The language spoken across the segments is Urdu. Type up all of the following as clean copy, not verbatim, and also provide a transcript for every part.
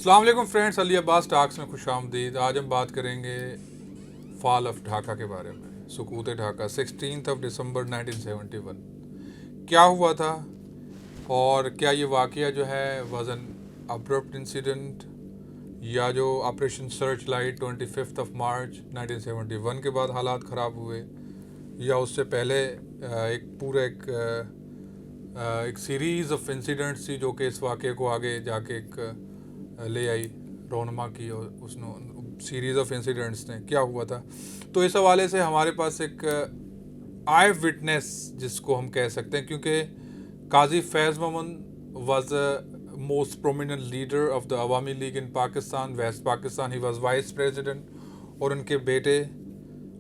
السلام علیکم فرینڈس، علی عباس ٹاکس میں خوش آمدید۔ آج ہم بات کریں گے فال آف ڈھاکہ کے بارے میں، سقوط ڈھاکہ 16 دسمبر 1971 کیا ہوا تھا، اور کیا یہ واقعہ جو ہے واز این ابرپٹ انسیڈنٹ، یا جو آپریشن سرچ لائٹ 25 مارچ 1971 کے بعد حالات خراب ہوئے، یا اس سے پہلے ایک سیریز آف انسیڈنٹس تھی جو کہ اس واقعے کو آگے جا کے ایک لے آئی، رونما کی، اور اس نے سیریز آف انسیڈنٹس نے کیا ہوا تھا۔ تو اس حوالے سے ہمارے پاس ایک آئی وٹنس جس کو ہم کہہ سکتے ہیں، کیونکہ Qazi Faiz Mamun was most prominent leader of the Awami League in Pakistan, West Pakistan, he was vice president, اور ان کے بیٹے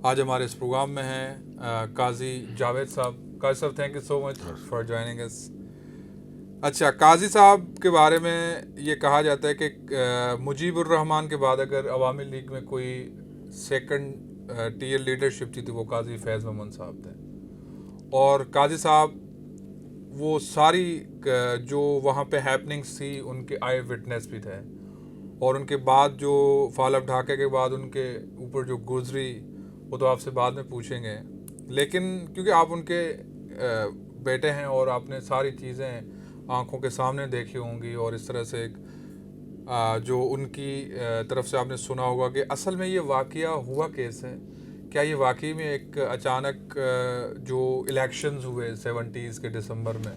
آج ہمارے اس پروگرام میں ہیں قاضی جاوید صاحب۔ قاضی صاحب thank you so much for joining us. اچھا، قاضی صاحب کے بارے میں یہ کہا جاتا ہے کہ مجیب الرحمان کے بعد اگر عوامی لیگ میں کوئی سیکنڈ ٹیئر لیڈرشپ تھی تو وہ قاضی فیض مامن صاحب تھے، اور قاضی صاحب وہ ساری جو وہاں پہ ہیپننگس تھی ان کے آئی وٹنس بھی تھے، اور ان کے بعد جو فال آف ڈھاکہ کے بعد ان کے اوپر جو گزری وہ تو آپ سے بعد میں پوچھیں گے، لیکن کیونکہ آپ ان کے بیٹے ہیں اور آپ نے ساری چیزیں آنکھوں کے سامنے دیکھی ہوں گی، اور اس طرح سے ایک جو ان کی طرف سے آپ نے سنا ہوگا کہ اصل میں یہ واقعہ ہوا کیسے، کیا یہ واقعی میں ایک اچانک جو الیکشنز ہوئے 70s کے دسمبر میں،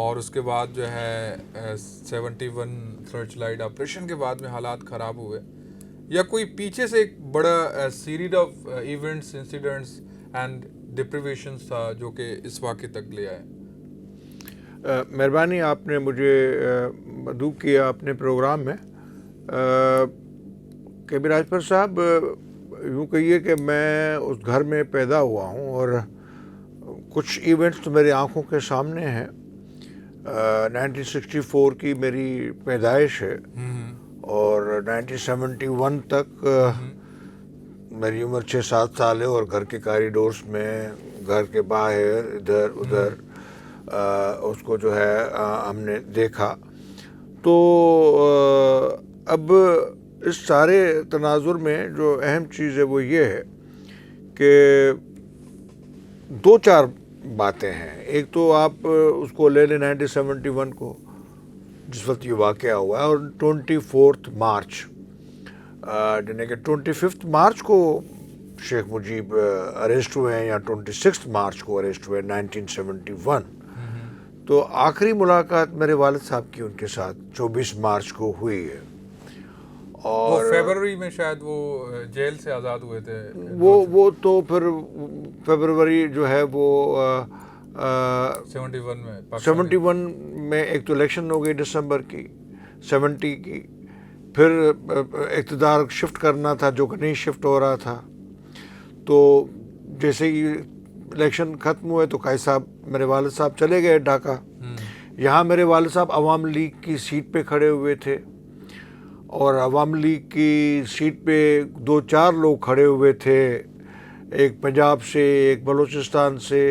اور اس کے بعد جو ہے 71 سرچ لائٹ آپریشن کے بعد میں حالات خراب ہوئے، یا کوئی پیچھے سے ایک بڑا series of events, incidents and deprivations تھا جو کہ اس واقعے تک لے آئے؟ مہربانی، آپ نے مجھے مدعو کیا اپنے پروگرام میں۔ کہ راجپر صاحب، یوں کہیے کہ میں اس گھر میں پیدا ہوا ہوں، اور کچھ ایونٹس تو میری آنکھوں کے سامنے ہیں۔ 1964 کی میری پیدائش ہے، اور 1971 تک میری عمر 6-7 سال ہے، اور گھر کے کاریڈورس میں، گھر کے باہر، ادھر ادھر اس کو جو ہے ہم نے دیکھا۔ تو اب اس سارے تناظر میں جو اہم چیز ہے وہ یہ ہے کہ 2-4 باتیں ہیں۔ ایک تو آپ اس کو لے لیں 1971 کو، جس وقت یہ واقعہ ہوا ہے، اور 24 مارچ، یعنی کہ 25 مارچ کو شیخ مجیب اریسٹ ہوئے ہیں، یا 26 مارچ کو اریسٹ ہوئے 1971۔ تو آخری ملاقات میرے والد صاحب کی ان کے ساتھ 24 مارچ کو ہوئی ہے، اور فیبروری میں شاید وہ جیل سے آزاد ہوئے تھے۔ وہ تو پھر فیبروری جو ہے وہ 71 میں ایک تو الیکشن ہو گئی دسمبر کی 70 کی، پھر اقتدار شفٹ کرنا تھا جو کہ نہیں شفٹ ہو رہا تھا۔ تو جیسے ہی الیکشن ختم ہوئے تو قائد صاحب، میرے والد صاحب چلے گئے ڈھاکہ۔ یہاں میرے والد صاحب عوام لیگ کی سیٹ پہ کھڑے ہوئے تھے، اور عوام لیگ کی سیٹ پہ 2-4 لوگ کھڑے ہوئے تھے، ایک پنجاب سے، ایک بلوچستان سے،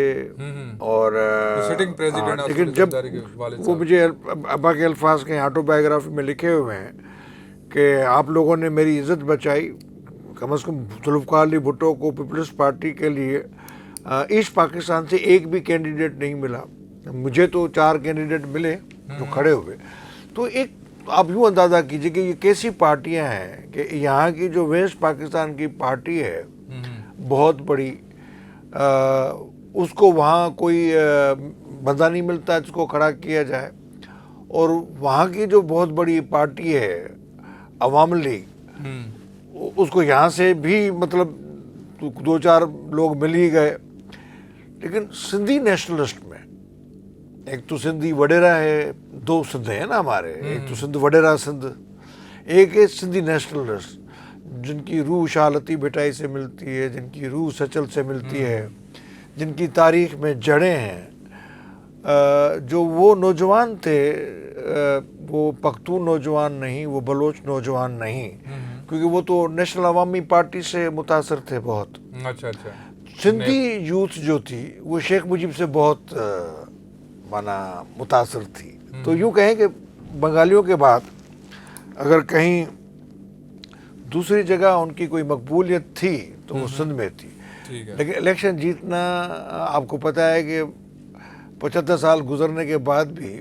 اور لیکن جب وہ مجھے ابا کے الفاظ کے آٹو بایوگرافی میں لکھے ہوئے ہیں کہ آپ لوگوں نے میری عزت بچائی، کم از کم ذوالفقار علی بھٹو کو پیپلز پارٹی کے لیے ایسٹ پاکستان سے ایک بھی کینڈیڈیٹ نہیں ملا، مجھے تو 4 کینڈیڈیٹ ملے جو کھڑے ہوئے۔ تو ایک آپ یوں اندازہ کیجئے کہ یہ کیسی پارٹیاں ہیں کہ یہاں کی جو ویسٹ پاکستان کی پارٹی ہے بہت بڑی، اس کو وہاں کوئی بندہ نہیں ملتا جس کو کھڑا کیا جائے، اور وہاں کی جو بہت بڑی پارٹی ہے عوام لیگ، اس کو یہاں سے بھی مطلب 2-4 لوگ مل ہی گئے۔ لیکن سندھی نیشنلسٹ میں ایک تو سندھی وڈیرا ہے، 2 سندھ ہیں نا ہمارے، ایک تو سندھ وڈیرا سندھ، ایک ہے سندھی نیشنلسٹ، جن کی روح شالتی بھٹائی سے ملتی ہے، جن کی روح سچل سے ملتی ہے، جن کی تاریخ میں جڑیں ہیں۔ جو وہ نوجوان تھے، وہ پختون نوجوان نہیں، وہ بلوچ نوجوان نہیں، کیونکہ وہ تو نیشنل عوامی پارٹی سے متاثر تھے بہت۔ اچھا اچھا۔ سندھی یوتھ جو تھی وہ شیخ مجیب سے بہت متاثر تھی۔ تو یوں کہیں کہ بنگالیوں کے بعد اگر کہیں دوسری جگہ ان کی کوئی مقبولیت تھی تو وہ سندھ میں تھی. ٹھیک ہے. لیکن الیکشن جیتنا آپ کو پتہ ہے کہ 75 سال گزرنے کے بعد بھی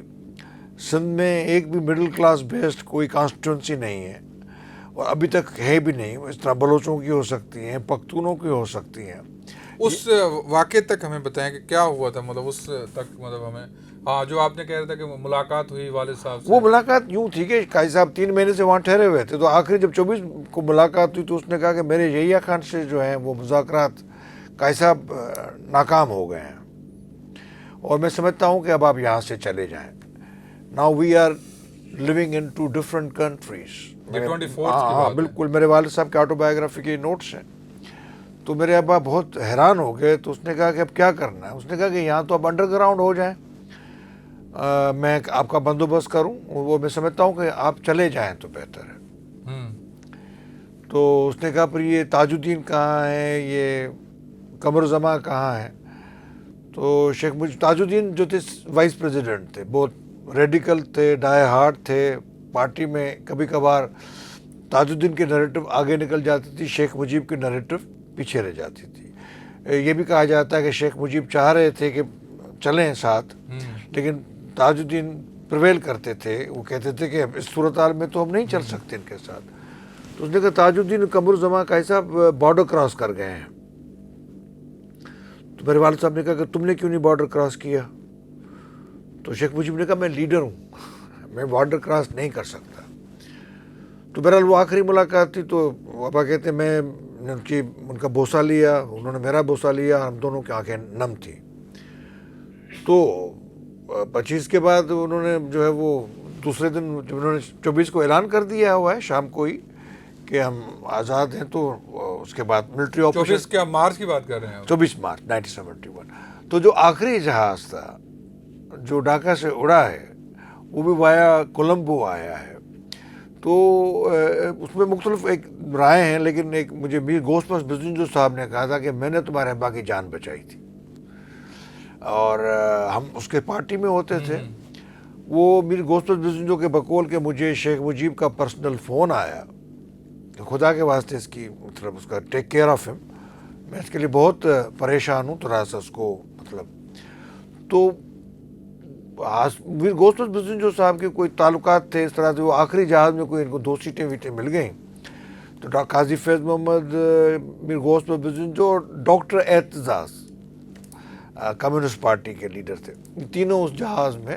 سندھ میں ایک بھی مڈل کلاس بیسڈ کوئی کانسٹیٹوئنسی نہیں ہے, اور ابھی تک ہے بھی نہیں. اس طرح بلوچوں کی ہو سکتی ہیں, پختونوں کی ہو سکتی ہیں. اس واقعے تک ہمیں بتائیں کہ کیا ہوا تھا, مطلب اس تک, مطلب ہمیں, ہاں جو آپ نے کہہ رہا تھا کہ ملاقات ہوئی والد صاحب سے. وہ ملاقات یوں تھی کہ قاضی صاحب 3 مہینے سے وہاں ٹھہرے ہوئے تھے, تو آخری جب 24 کو ملاقات ہوئی تو اس نے کہا کہ میرے یحییٰ خان سے جو ہیں وہ مذاکرات قاضی صاحب ناکام ہو گئے ہیں, اور میں سمجھتا ہوں کہ اب آپ یہاں سے چلے جائیں. Now we are living in 2 different countries. ہاں بالکل, میرے والد صاحب کے آٹو بایوگرافی کے نوٹس ہیں. تو میرے ابا بہت حیران ہو گئے. تو اس نے کہا کہ اب کیا کرنا ہے. اس نے کہا کہ یہاں تو اب انڈر گراؤنڈ ہو جائیں, میں آپ کا بندوبست کروں. وہ میں سمجھتا ہوں کہ آپ چلے جائیں تو بہتر ہے. تو اس نے کہا پھر یہ تاج الدین کہاں ہے, یہ قمر الزماں کہاں ہے. تو شیخ تاج الدین جو تھے وائس پریزیڈنٹ تھے, بہت ریڈیکل تھے, ڈائی ہارڈ تھے. پارٹی میں کبھی کبھار تاج الدین کی نریٹو آگے نکل جاتی تھی, شیخ مجیب کی نریٹو پیچھے رہ جاتی تھی. یہ بھی کہا جاتا ہے کہ شیخ مجیب چاہ رہے تھے کہ چلیں ساتھ, لیکن تاج الدین پرویل کرتے تھے. وہ کہتے تھے کہ اس صورتحال میں تو ہم نہیں چل سکتے ان کے ساتھ. تو اس نے کہا تاج الدین قمر الزماں قاضی صاحب بارڈر کراس کر گئے ہیں. تو میرے والد صاحب نے کہا کہ تم نے کیوں نہیں بارڈر کراس کیا. تو شیخ مجیب نے کہا میں لیڈر ہوں, میں بارڈر کراس نہیں کر سکتا. تو بہرحال وہ آخری ملاقات تھی. تو ابا کہتے ہیں میں ان کا بوسہ لیا, انہوں نے میرا بوسہ لیا, ہم دونوں کی آنکھیں نم تھی. تو 25 کے بعد انہوں نے جو ہے وہ دوسرے دن جب انہوں نے 24 کو اعلان کر دیا ہوا ہے شام کو ہی کہ ہم آزاد ہیں, تو اس کے بعد ملٹری آپریشن. 24 کیا مارچ کی بات کر رہے ہیں؟ 24 مارچ 1971. تو جو آخری جہاز تھا جو ڈھاکہ سے اڑا ہے وہ بھی وایا کولمبو آیا ہے. تو اس میں مختلف ایک رائے ہیں, لیکن ایک مجھے میر گوسپس بزنجو صاحب نے کہا تھا کہ میں نے تمہارے ابا کی جان بچائی تھی, اور ہم اس کے پارٹی میں ہوتے تھے. وہ میر گوسپس بزنجو کے بقول کہ مجھے شیخ مجیب کا پرسنل فون آیا کہ خدا کے واسطے اس کی مطلب اس کا ٹیک کیئر آف ہم, میں اس کے لیے بہت پریشان ہوں, تھوڑا سا اس کو مطلب. تو میر گوسپس بزنجو صاحب کے کوئی تعلقات تھے اس طرح سے, وہ آخری جہاز میں کوئی ان کو 2 سیٹیں ویٹیں مل گئیں. تو قاضی فیض محمد, میر گوسپس بزنجو اور ڈاکٹر اعتزاز کمیونسٹ پارٹی کے لیڈر تھے, تینوں اس جہاز میں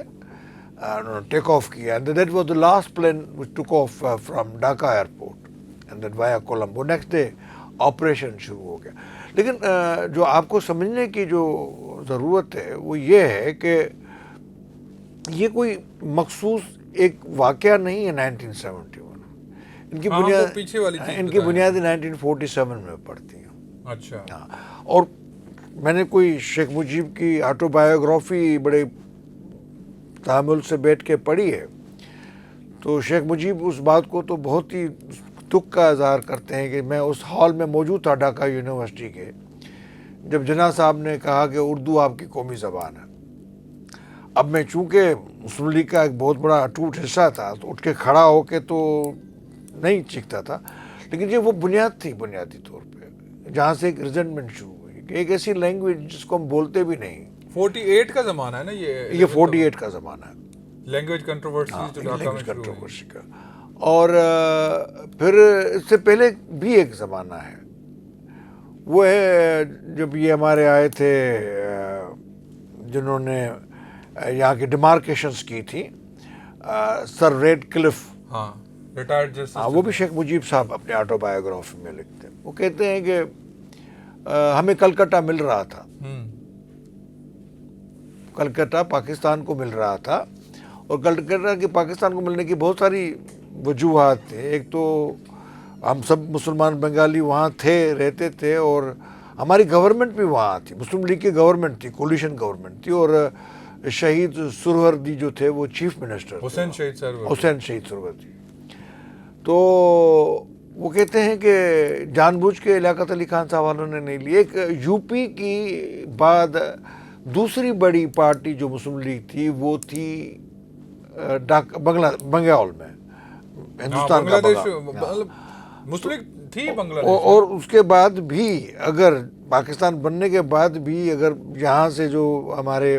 ٹیک آف کیا. And that was the last plane which took off from Dhaka airport and then via Colombo. Next day operation شروع ہو گیا. لیکن جو آپ کو سمجھنے کی جو ضرورت ہے وہ یہ ہے کہ یہ کوئی مخصوص ایک واقعہ نہیں ہے 1971. ان کی بنیادی 1947 میں پڑتی ہیں. اچھا. ہاں, اور میں نے کوئی شیخ مجیب کی آٹو بایوگرافی بڑے تحمل سے بیٹھ کے پڑھی ہے. تو شیخ مجیب اس بات کو تو بہت ہی دکھ کا اظہار کرتے ہیں کہ میں اس ہال میں موجود تھا ڈھاکہ یونیورسٹی کے, جب جناح صاحب نے کہا کہ اردو آپ کی قومی زبان ہے. اب میں چونکہ مسلم لیگ کا ایک بہت بڑا اٹوٹ حصہ تھا تو اٹھ کے کھڑا ہو کے تو نہیں چیختا تھا, لیکن یہ وہ بنیاد تھی بنیادی طور پہ جہاں سے ایک ریزنٹمنٹ شروع ہوئی کہ ایک ایسی لینگویج جس کو ہم بولتے بھی نہیں. 48 کا زمانہ ہے نا یہ 48 کا زمانہ ہے, لینگویج کنٹروورسی کا. اور پھر اس سے پہلے بھی ایک زمانہ ہے, وہ ہے جب یہ ہمارے آئے تھے جنہوں نے یہاں کی ڈیمارکیشنز کی تھی, سر ریڈ کلف. ہاں, ریٹائرڈ جسٹس. وہ بھی شیخ مجیب صاحب اپنے آٹو بایوگرافی میں لکھتے ہیں. وہ کہتے ہیں کہ ہمیں کلکتہ مل رہا تھا, کلکتہ پاکستان کو مل رہا تھا, اور کلکتہ کے پاکستان کو ملنے کی بہت ساری وجوہات تھے. ایک تو ہم سب مسلمان بنگالی وہاں تھے, رہتے تھے, اور ہماری گورنمنٹ بھی وہاں تھی, مسلم لیگ کی گورنمنٹ تھی, کولیشن گورنمنٹ تھی, اور شہید سروردی جو تھے وہ چیف منسٹر, حسین شہید سروردی. تو وہ کہتے ہیں کہ جان بوجھ کے لیاقت علی خان صاحب والوں نے نہیں لی. ایک یو پی کی بعد دوسری بڑی پارٹی جو مسلم لیگ تھی وہ تھی بنگال میں ہندوستان کا بنگلہ دیش بغاوت. مسلم لیگ تھی بنگلہ دیش. اور اس کے بعد بھی اگر پاکستان بننے کے بعد بھی اگر یہاں سے جو ہمارے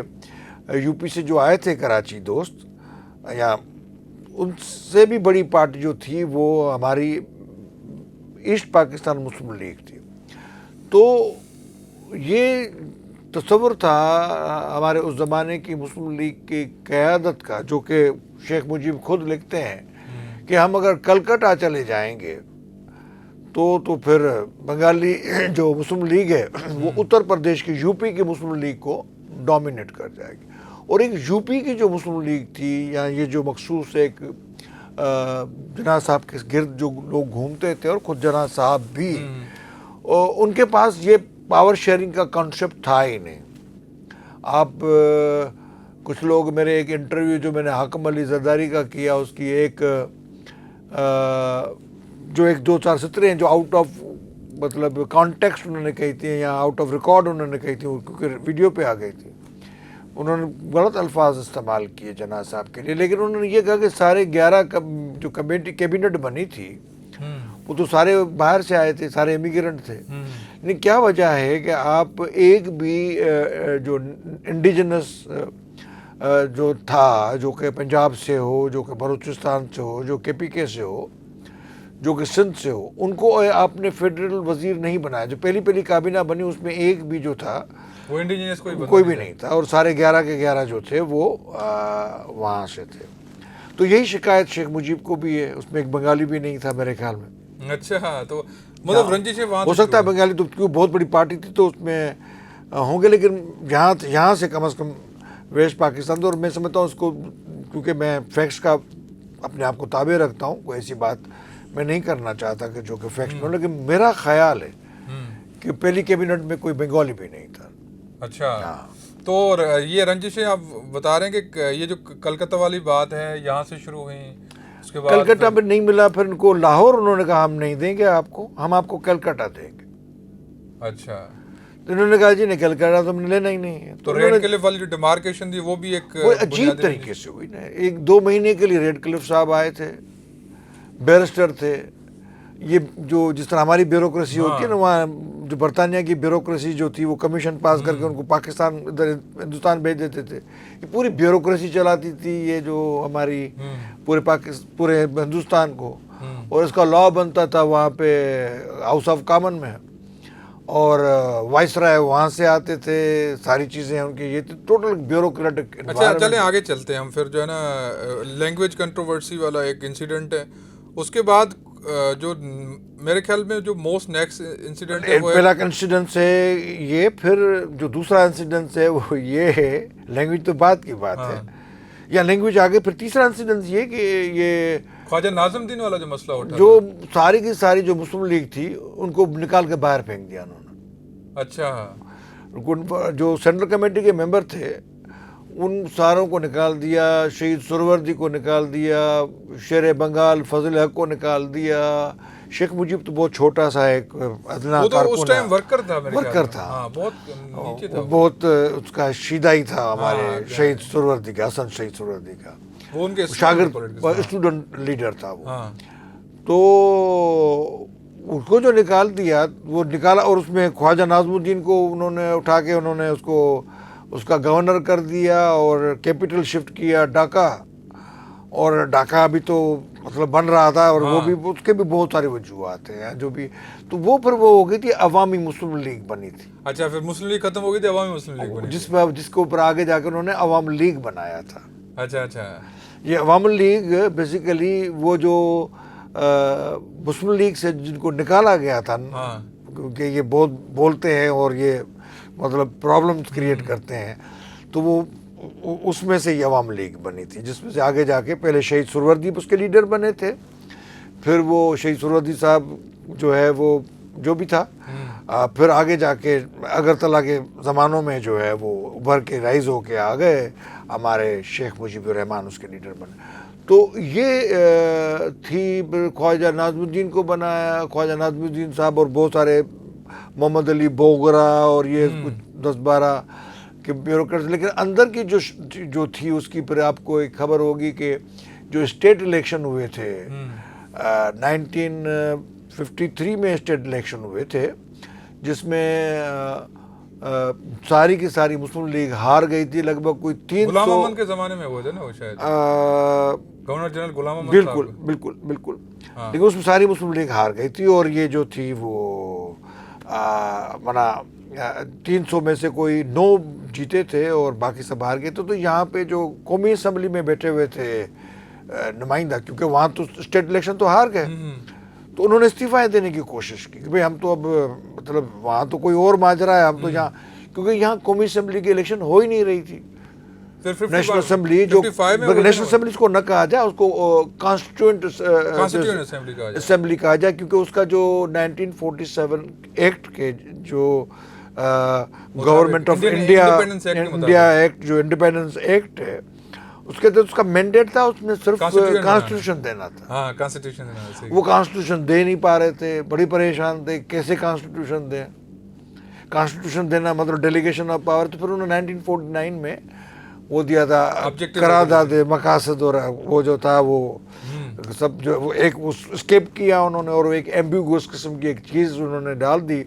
یو پی سے جو آئے تھے کراچی دوست, یا ان سے بھی بڑی پارٹی جو تھی وہ ہماری ایسٹ پاکستان مسلم لیگ تھی. تو یہ تصور تھا ہمارے اس زمانے کی مسلم لیگ کی قیادت کا, جو کہ شیخ مجیب خود لکھتے ہیں کہ ہم اگر کلکتہ چلے جائیں گے تو پھر بنگالی جو مسلم لیگ ہے وہ اتر پردیش کی یو پی کی مسلم لیگ کو ڈومینیٹ کر جائے گی. اور ایک یو پی کی جو مسلم لیگ تھی, یا یہ جو مخصوص ایک جناح صاحب کے گرد جو لوگ گھومتے تھے, اور خود جناح صاحب بھی, ان کے پاس یہ پاور شیئرنگ کا کانسیپٹ تھا ہی نہیں. آپ کچھ لوگ, میرے ایک انٹرویو جو میں نے حاکم علی زرداری کا کیا, اس کی ایک جو ایک 2-4 سطریں ہیں جو آؤٹ آف مطلب کانٹیکسٹ انہوں نے کہی تھی, یا آؤٹ آف ریکارڈ انہوں نے کہی تھی, کیونکہ ویڈیو پہ آ گئی تھی. انہوں نے غلط الفاظ استعمال کیے جناح صاحب کے لیے, لیکن انہوں نے یہ کہا کہ سارے 11 جو کیبنٹ بنی تھی وہ تو سارے باہر سے آئے تھے, سارے امیگرنٹ تھے. لیکن کیا وجہ ہے کہ آپ ایک بھی جو انڈیجنس جو تھا, جو کہ پنجاب سے ہو, جو کہ بلوچستان سے ہو, جو کے پی کے سے ہو, جو کہ سندھ سے ہو, ان کو آپ نے فیڈرل وزیر نہیں بنایا. جو پہلی کابینہ بنی اس میں ایک بھی جو تھا وہ انڈیجنس کوئی بھی نہیں تھا, اور سارے 11 کے 11 جو تھے وہ وہاں سے تھے. تو یہی شکایت شیخ مجیب کو بھی ہے, اس میں ایک بنگالی بھی نہیں تھا میرے خیال میں. اچھا, تو مطلب رنجش وہاں ہو سکتا ہے بنگالی تو کیوں بہت بڑی پارٹی تھی تو اس میں ہوں گے, لیکن یہاں سے کم از کم ویسٹ پاکستان تھا. اور میں سمجھتا ہوں اس کو, کیونکہ میں فیکٹس کا اپنے آپ کو تابع رکھتا ہوں, کوئی ایسی بات میں نہیں کرنا چاہتا کہ جو کہ فیکٹس میں, لیکن میرا خیال ہے کہ پہلی کیبنٹ میں کوئی بنگالی بھی نہیں تھا. اچھا, تو یہ رنجشیں آپ بتا رہے ہیں کہ یہ جو کلکتہ والی بات ہے یہاں سے شروع ہوئی, اس کے بعد کلکتہ میں نہیں ملا, پھر ان کو لاہور انہوں نے کہا ہم نہیں دیں گے آپ کو, ہم آپ کو کلکتہ دیں گے. اچھا, تو انہوں نے کہا جی نہیں, کلکتہ تو ہم نے لینا ہی نہیں ہے. تو ریڈ کلف والی جو ڈیمارکیشن تھی وہ بھی ایک عجیب طریقے سے ہوئی نا. 1-2 مہینے کے لیے ریڈ کلف صاحب آئے تھے, بیرسٹر تھے. یہ جو جس طرح ہماری بیوروکریسی ہوتی ہے نا, وہاں جو برطانیہ کی بیوروکریسی جو تھی وہ کمیشن پاس کر کے ان کو پاکستان ادھر ہندوستان بھیج دیتے تھے. یہ پوری بیوروکریسی چلاتی تھی یہ جو ہماری پورے ہندوستان کو, اور اس کا لا بنتا تھا وہاں پہ ہاؤس آف کامن میں, اور وائس رائے وہاں سے آتے تھے, ساری چیزیں ان کی, یہ ٹوٹل بیوروکریٹک. اچھا چلیں آگے چلتے ہیں ہم. پھر جو ہے نا لینگویج کنٹروورسی والا ایک انسیڈنٹ ہے, اس کے بعد جو میرے خیال میں جو موسٹ نیکسٹ انسیڈنٹ ہے وہ پہلا انسیڈنس ہے یہ, پھر جو دوسرا انسیڈنس ہے وہ یہ ہے, لینگویج تو بعد کی بات ہے, یا لینگویج آگے. پھر تیسرا انسیڈنس یہ کہ یہ خواجہ ناظم الدین والا جو مسئلہ اٹھا, جو ساری کی ساری جو مسلم لیگ تھی ان کو نکال کے باہر پھینک دیا انہوں نے. اچھا, جو سینٹرل کمیٹی کے ممبر تھے ان ساروں کو نکال دیا, شہید سروردی کو نکال دیا, شیر بنگال فضل حق کو نکال دیا. شیخ مجیب تو بہت چھوٹا سا ایک ادنا اس ٹائم ورکر تھا, بہت نیچے تھا, بہت اس کا شیدائی تھا ہمارے شہید سروردی کا, حسن شہید سروردی کا, وہ ان کے شاگرد اسٹوڈنٹ لیڈر تھا وہ. تو اس کو جو نکال دیا وہ نکالا, اور اس میں خواجہ ناظم الدین کو انہوں نے اٹھا کے انہوں نے اس کا گورنر کر دیا, اور کیپٹل شفٹ کیا ڈھاکہ. اور ڈھاکہ ابھی تو مطلب بن رہا تھا, اور وہ بھی اس کے بھی بہت ساری وجوہات ہیں جو بھی. تو وہ پھر وہ ہو گئی تھی عوامی مسلم لیگ بنی تھی. اچھا, پھر مسلم لیگ ختم ہو گئی تھی, عوامی مسلم لیگ بنی, جس کے اوپر آگے جا کے انہوں نے عوام لیگ بنایا تھا. اچھا, یہ عوام لیگ بیسیکلی وہ جو مسلم لیگ سے جن کو نکالا گیا تھا, کیونکہ یہ بہت بولتے ہیں اور یہ مطلب پرابلمز کریٹ کرتے ہیں, تو وہ اس میں سے یہ عوام لیگ بنی تھی, جس میں سے آگے جا کے پہلے شہید سروردی اس کے لیڈر بنے تھے. پھر وہ شہید سروردی صاحب جو ہے وہ جو بھی تھا, پھر آگے جا کے اگرتلہ کے زمانوں میں جو ہے وہ ابھر کے رائز ہو کے آ گئے, ہمارے شیخ مجیب الرحمان اس کے لیڈر بنے. تو یہ تھی. خواجہ ناظم الدین کو بنایا, خواجہ ناظم الدین صاحب اور بہت سارے محمد علی بوگرا اور یہ کچھ 10-12 کے بیوروکریٹس. لیکن اندر کی جو تھی اس کی پھر آپ کو ایک خبر ہوگی کہ جو اسٹیٹ الیکشن ہوئے تھے 1953 میں اسٹیٹ الیکشن ہوئے تھے جس میں ساری کی ساری مسلم لیگ ہار گئی تھی، لگ بھگ کوئی 300 غلام احمد کے زمانے میں ہوئے تھے نا وہ شاید گورنر جنرل غلام احمد بالکل بالکل بالکل، لیکن اس میں ساری مسلم لیگ ہار گئی تھی اور یہ جو تھی وہ منا 300 میں سے کوئی 9 جیتے تھے اور باقی سب ہار گئے تھے. تو یہاں پہ جو قومی اسمبلی میں بیٹھے ہوئے تھے نمائندہ، کیونکہ وہاں تو اسٹیٹ الیکشن تو ہار گئے، تو انہوں نے استعفی دینے کی کوشش کی کہ بھئی ہم تو اب مطلب وہاں تو کوئی اور ماجرا ہے، ہم تو یہاں، کیونکہ یہاں قومی اسمبلی کی الیکشن ہو ہی نہیں رہی تھی. نیشنل اسمبلی جو نیشنل اسمبلی اس کو نہ کہا جائے، اس کو کانسٹیٹیوئنٹ اسمبلی کہا جائے، کیونکہ اس کا جو 1947 ایکٹ کے جو گورنمنٹ آف انڈیا ایکٹ، جو انڈیپینڈنس ایکٹ ہے، اس کے تحت اس کا مینڈیٹ تھا، اس میں صرف کانسٹیٹیوشن دینا تھا. وہ کانسٹیٹیوشن دے نہیں پا رہے تھے، بڑی پریشان تھے کیسے کانسٹیٹیوشن دیں. کانسٹیٹیوشن دینا مطلب ڈیلیگیشن آف پاور. تو پھر انہوں نے 1949 میں وہ دیا تھا قرارداد مقاصد، اور وہ جو تھا وہ سب جو وہ ایک اسکیپ کیا انہوں نے، اور ایک ایمبیگوس قسم کی ایک چیز انہوں نے ڈال دی،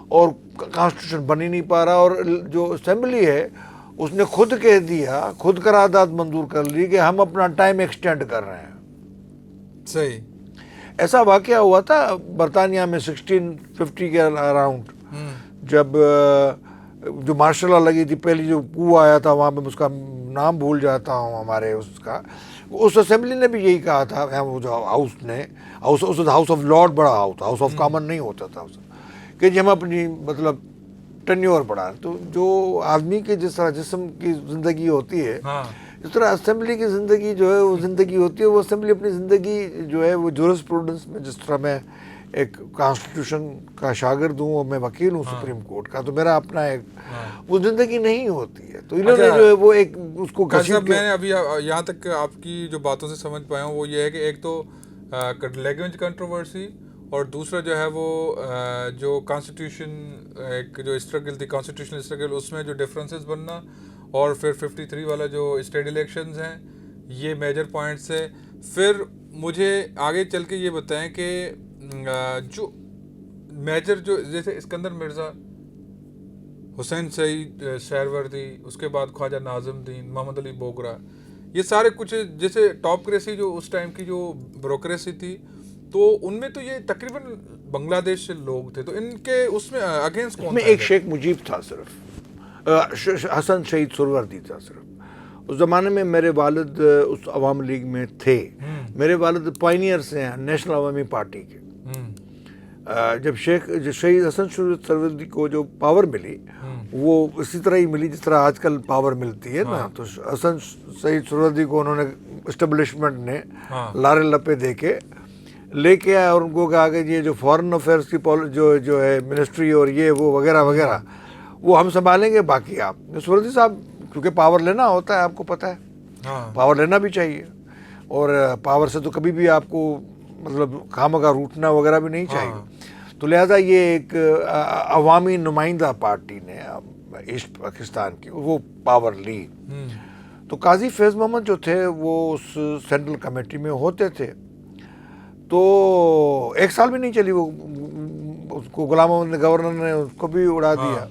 اور کانسٹیٹیوشن بن ہی نہیں پا رہا. اور جو اسمبلی ہے اس نے خود کہہ دیا، خود قرارداد منظور کر لی کہ ہم اپنا ٹائم ایکسٹینڈ کر رہے ہیں. صحیح. ایسا واقعہ ہوا تھا برطانیہ میں 1650 کے اراؤنڈ، جب جو مارشل لا لگی تھی، پہلی جو کو آیا تھا وہاں پہ، اس کا نام بھول جاتا ہوں ہمارے اس کا، اس اسمبلی نے بھی یہی کہا تھا، وہ جو ہاؤس نے، ہاؤس آف لارڈ بڑا ہاؤس، ہاؤس آف کامن نہیں ہوتا تھا، کہ ہم اپنی مطلب ٹینیور بڑھا. تو جو آدمی کے جس طرح جسم کی زندگی ہوتی ہے، اس طرح اسمبلی کی زندگی جو ہے وہ زندگی ہوتی ہے. وہ اسمبلی اپنی زندگی جو ہے وہ جورسپروڈنس میں، جس طرح میں ایک کانسٹیٹیوشن کا شاگرد ہوں اور میں وکیل ہوں سپریم کورٹ کا، تو میرا اپنا ایک وہ زندگی نہیں ہوتی ہے. تو انہوں نے جو ہے وہ ایک اس کو میں نے ابھی یہاں تک آپ کی جو باتوں سے سمجھ پایا ہوں وہ یہ ہے کہ ایک تو لینگویج کنٹروورسی، اور دوسرا جو ہے وہ جو کانسٹیٹیوشن ایک جو اسٹرگل تھی، کانسٹیٹیوشنل اسٹرگل، اس میں جو ڈفرینسز بننا، اور پھر 53 والا جو اسٹیٹ الیکشنز ہیں، یہ میجر پوائنٹس ہے. پھر مجھے آگے چل کے یہ بتائیں کہ جو میجر جو جیسے اسکندر مرزا، حسین سعید سہروردی، اس کے بعد خواجہ ناظم دین، محمد علی بوگرا، یہ سارے کچھ جیسے ٹاپکریسی جو اس ٹائم کی جو بیوروکریسی تھی، تو ان میں تو یہ تقریباً بنگلہ دیش سے لوگ تھے. تو ان کے اس میں اگینسٹ کون تھا؟ ایک شیخ مجیب تھا صرف، حسن شہید سہروردی تھا صرف. اس زمانے میں میرے والد اس عوام لیگ میں تھے. میرے والد پائنیئر سے ہیں نیشنل عوامی پارٹی کے. جب شہید حسن سہروردی کو جو پاور ملی، وہ اسی طرح ہی ملی جس طرح آج کل پاور ملتی ہے نا. تو حسن شہید سہروردی کو انہوں نے اسٹیبلشمنٹ نے لارے لپے دے کے لے کے آیا، اور ان کو کہا کہ یہ جو فارن افیئرس کی جو ہے منسٹری اور یہ وہ وغیرہ وغیرہ وہ ہم سنبھالیں گے، باقی آپ. سہروردی صاحب کیونکہ پاور لینا ہوتا ہے، آپ کو پتہ ہے، پاور لینا بھی چاہیے، اور پاور سے تو کبھی بھی آپ کو مطلب خامخواہ روٹنا وغیرہ بھی نہیں چاہیے. تو لہٰذا یہ ایک عوامی نمائندہ پارٹی نے ایسٹ پاکستان کی وہ پاور لی. تو قاضی فیض محمد جو تھے وہ اس سینٹرل کمیٹی میں ہوتے تھے. تو 1 سال بھی نہیں چلی وہ، اس کو غلام محمد نے، گورنر نے اس کو بھی اڑا دیا.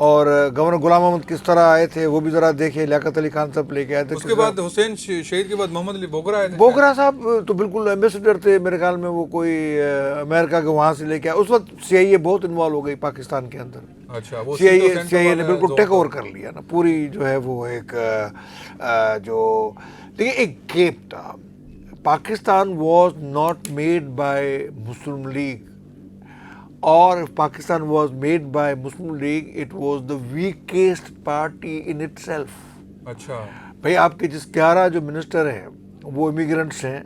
اور گورنر غلام محمد کس طرح آئے تھے وہ بھی ذرا دیکھے، لیاقت علی خان صاحب لے کے آئے تھے. اس کے بعد حسین شہید کے بعد محمد علی بوگرا آئے تھے. بوگرا صاحب تو بالکل ایمبیسڈر تھے میرے خیال میں، وہ کوئی امریکہ کے وہاں سے لے کے آئے. اس وقت CIA بہت انوالو ہو گئی پاکستان کے اندر. اچھا، CIA نے بالکل ٹیک اوور کر لیا نا پوری جو ہے وہ ایک جو دیکھیے ایک گیپ تھا. Pakistan was not made by Muslim League, اور Pakistan was made by Muslim League, it was the weakest party in itself. اچھا بھائی، آپ کے جس 11 جو منسٹر ہیں وہ امیگرنٹس ہیں.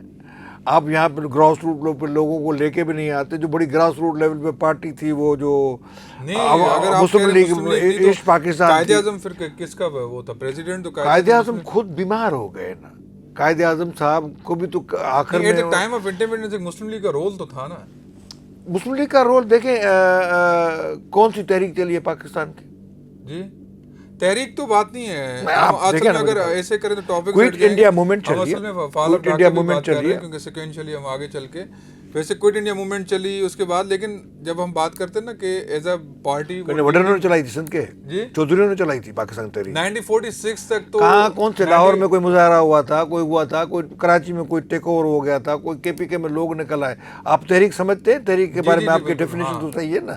آپ یہاں پہ گراس روٹ پہ لوگوں کو لے کے بھی نہیں آتے. جو بڑی گراس روٹ لیول پہ پارٹی تھی وہ جو مسلم لیگ ایسٹ پاکستان، قائد اعظم پھر کس کا وہ تھا پریزیڈنٹ؟ تو قائد اعظم خود بیمار ہو گئے نا. قائد اعظم صاحب کو بھی تو آخر میں time of independence Muslim league کا رول تو تھا نا. مسلم لیگ کا رول دیکھیں کون سی تحریک چلی ہے پاکستان کی؟ جی تحریک تو بات نہیں ہے. آپ اصل دیکھیں میں نا اگر مجھے ایسے کریں تو ٹاپک کوئٹ انڈیا موومنٹ چل رہی اصل میں ہے, فال آف کوئٹ انڈیا ڈھاکہ کی موومنٹ بات چل کر رہی رہے ہیں ہے. کیونکہ سیکوینشلی ہم آگے چل کے ویسے کوئٹ انڈیا موومنٹ چلی اس کے بعد, لیکن جب ہم بات کرتے ہیں نا کہ ایز اے پارٹی وڈیروں نے چلائی تھی سندھ کے, جی چودھریوں نے چلائی تھی پاکستان تحریک. 1946 تک تو کہاں کون سے لاہور میں کوئی مظاہرہ ہوا تھا, کوئی ہوا تھا, کوئی کراچی میں کوئی ٹیک اوور ہو گیا تھا, کوئی کے پی کے میں لوگ نکل آئے. آپ تحریک سمجھتے ہیں, تحریک کے بارے میں آپ کی ڈیفینیشن تو صحیح ہے نا.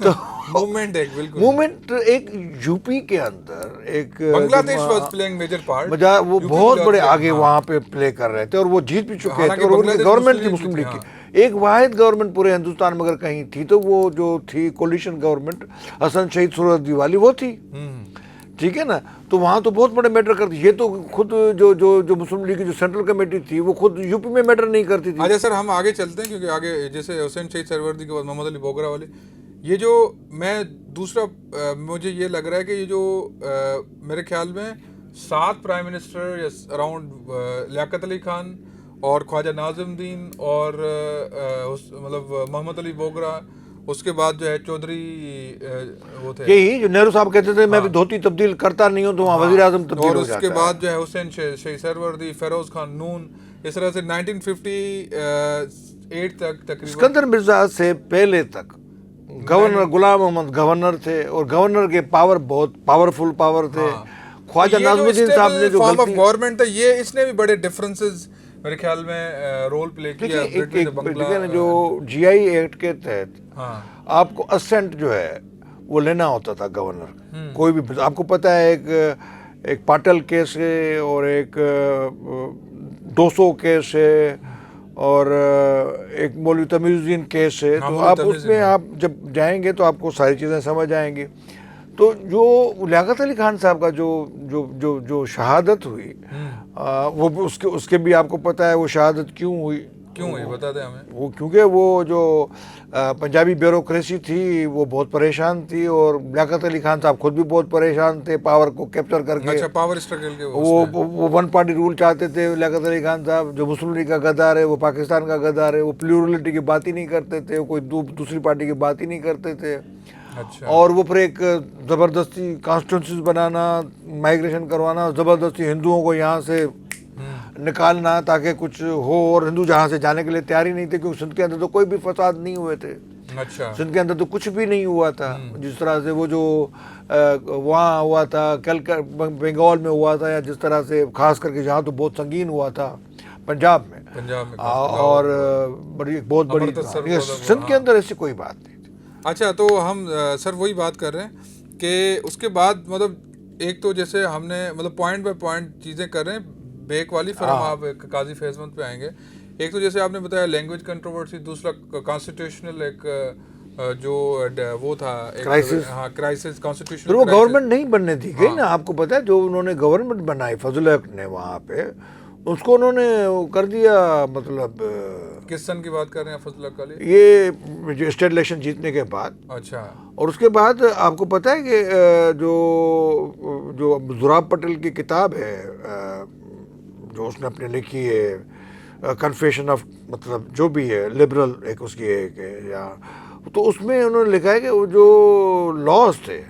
تو موومنٹ ایک بالکل موومنٹ ایک یو پی کے اندر ایک بنگلہ دیش واز پلینگ میجر پارٹ, وہ بہت بڑے آگے وہاں پہ پلے کر رہے تھے اور وہ جیت بھی چکے تھے, اور ان کی گورنمنٹ تھی مسلم لیگ کی, ایک واحد گورنمنٹ پورے ہندوستان میں اگر کہیں تھی تو وہ جو تھی کولیشن گورنمنٹ حسن شہید سورت والی وہ تھی. ٹھیک ہے نا, تو وہاں تو بہت بڑے میٹر کرتی. یہ تو خود جو مسلم لیگ کی جو سینٹرل کمیٹی تھی وہ خود یو پی میں میٹر نہیں کرتی تھی. اچھا سر ہم آگے چلتے ہیں کیونکہ آگے جیسے حسین شہید سروردی کے بعد محمد علی بوگرا والے, یہ جو میں دوسرا مجھے یہ لگ رہا ہے کہ یہ جو میرے خیال میں 7 پرائم منسٹر یا اراؤنڈ لیاقت علی خان اور خواجہ ناظم الدین اور مطلب محمد علی بوگرا, اس کے بعد جو ہے چودھری وہ تھے, یہی جو نہرو صاحب کہتے تھے میں بھی دھوتی تبدیل کرتا نہیں ہوں تو وہاں وزیر اعظم تبدیل ہو جاتا ہے. اور اس کے بعد جو ہے حسین شہید سروردی, فیروز خان نون, اس طرح سے 1958 تک تقریباً اسکندر مرزا سے پہلے تک گورنر غلام محمد گورنر تھے, اور گورنر کے پاور بہت پاورفل پاور تھے. خواجہ ناظم الدین صاحب نے جو فارم آف گورنمنٹ تھا یہ اس نے بھی بڑے ڈفرینسز میرے خیال میں رول پلے کیا. جو جی آئی ایکٹ کے تحت آپ کو اسینٹ جو ہے وہ لینا ہوتا تھا گورنر کوئی بھی. آپ کو پتہ ہے ایک پاٹل کیس ہے اور ایک 200 کیس ہے اور ایک مولوی تمیز الدین کیس ہے, تو آپ اس میں آپ جب جائیں گے تو آپ کو ساری چیزیں سمجھ آئیں گی. تو جو لیاقت علی خان صاحب کا جو شہادت ہوئی وہ اس کے بھی آپ کو پتہ ہے وہ شہادت کیوں ہوئی بتا دیں ہمیں. وہ کیونکہ وہ جو پنجابی بیوروکریسی تھی وہ بہت پریشان تھی, اور لیاقت علی خان صاحب خود بھی بہت پریشان تھے پاور کو کیپچر کر کے. اچھا پاور اسٹرگل کے وہ ون پارٹی رول چاہتے تھے لیاقت علی خان صاحب. جو مسلم لیگ کا غدار ہے وہ پاکستان کا غدار ہے, وہ پلیورلٹی کی بات ہی نہیں کرتے تھے, وہ کوئی دوسری پارٹی کی بات ہی نہیں کرتے تھے. اور وہ پھر ایک زبردستی کانسٹیٹوئنسیز بنانا, مائیگریشن کروانا, زبردستی ہندوؤں کو یہاں سے نکالنا تاکہ کچھ ہو, اور ہندو جہاں سے جانے کے لیے تیار ہی نہیں تھے کیونکہ سندھ کے اندر تو کوئی بھی فساد نہیں ہوئے تھے. سندھ کے اندر تو کچھ بھی نہیں ہوا تھا, جس طرح سے وہ جو وہاں ہوا تھا بنگال میں ہوا تھا, یا جس طرح سے خاص کر کے جہاں تو بہت سنگین ہوا تھا پنجاب میں, اور بہت بڑی سندھ کے اندر ایسی کوئی بات نہیں تھی. اچھا تو ہم سر وہی بات کر رہے ہیں کہ اس کے بعد مطلب ایک تو جیسے ہم نے مطلب پوائنٹ بائی پوائنٹ چیزیں کر رہے ہیں, بیک والی پھر ہم آپ قاضی فیض مند پہ آئیں گے. ایک تو جیسے آپ نے بتایا لینگویج کنٹروورسی, دوسرا کانسٹیٹیوشنل ایک جو وہ تھا کرائسس کانسٹیٹیوشنل, وہ گورنمنٹ نہیں بننے دی گئی نا. آپ کو پتہ ہے جو انہوں نے گورنمنٹ بنائی فضل حق نے وہاں پہ, اس کو انہوں نے کر دیا, مطلب کس سن کی بات کر رہے ہیں فضل حق علی؟ یہ جو اسٹیٹ الیکشن جیتنے کے بعد. اچھا. اور اس کے بعد آپ کو پتہ ہے کہ جو زراب پٹیل کی کتاب ہے جو اس نے اپنے لکھی ہے کنفیشن آف, مطلب جو بھی ہے لبرل ایک اس کی ایک ہے, یا تو اس میں انہوں نے لکھا ہے کہ وہ جو لاز تھے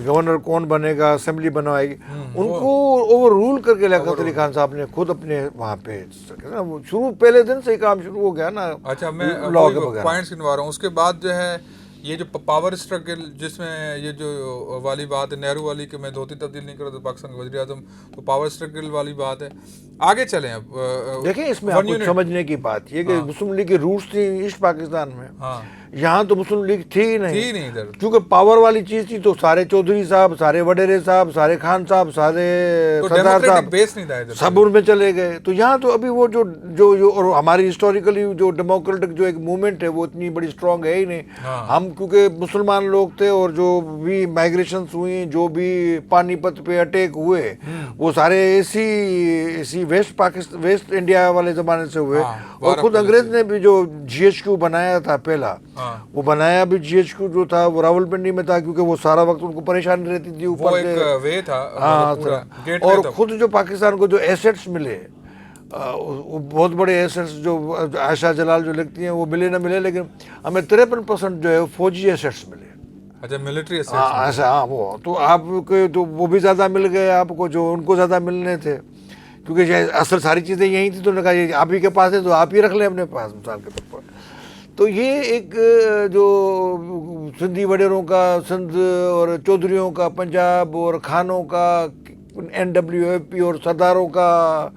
گورنر کون بنے گا, اسمبلی بنوائے گی, ان کو اوور رول کر کے لیاقت علی خان صاحب نے خود اپنے وہاں پہ شروع پہلے دن سے ہی کام شروع ہو گیا نا. اچھا میں پوائنٹس گنوا رہا ہوں. اس کے بعد جو ہے یہ جو پاور اسٹرگل جس میں یہ جو والی بات ہے نہرو والی کہ میں دھوتی تبدیل نہیں کرا تو پاکستان کا وزیر اعظم, تو پاور اسٹرگل والی بات ہے. آگے چلیں اب دیکھیں اس میں آپ کو سمجھنے کی بات یہ کہ مسلم لیگ کی روٹس تھی ایسٹ پاکستان میں, یہاں تو مسلم لیگ تھی ہی نہیں کیونکہ پاور والی چیز تھی. تو سارے چودھری صاحب, سارے وڈیرے صاحب, سارے خان صاحب, سارے سردار صاحب سب ان میں چلے گئے. تو یہاں تو ابھی وہ جو اور ہماری ہسٹوریکلی جو ڈیموکریٹک جو ایک موومنٹ ہے وہ اتنی بڑی اسٹرانگ ہے ہی نہیں. ہم کیونکہ مسلمان لوگ تھے, اور جو بھی مائیگریشنس ہوئی, جو بھی پانی پت پہ اٹیک ہوئے, وہ سارے اسی ویسٹ انڈیا والے زمانے سے ہوئے. اور خود انگریز نے بھی جو جی ایچ کیو بنایا تھا پہلا, وہ بنایا بھی جی ایچ کیو جو تھا وہ راول پنڈی میں تھا, کیونکہ وہ سارا وقت ان کو پریشانی رہتی تھی اوپر سے. اور خود جو پاکستان کو جو ایسیٹس ملے, بہت بڑے ایسیٹس جو عائشہ جلال جو لکھتی ہیں وہ ملے نہ ملے, لیکن ہمیں 53% جو ہے فوجی ایسیٹس ملے. اچھا ملٹری ہاں ایسا ہاں وہ تو آپ کے تو وہ بھی زیادہ مل گئے آپ کو جو ان کو زیادہ ملنے تھے، کیونکہ اصل ساری چیزیں یہی تھی، تو انہوں نے کہا یہ آپ ہی کے پاس ہے تو آپ ہی رکھ لیں اپنے پاس مثال کے طور پر. تو یہ ایک جو سندھی وڈیروں کا سندھ اور چودھریوں کا پنجاب اور خانوں کا NWAP اور سرداروں کا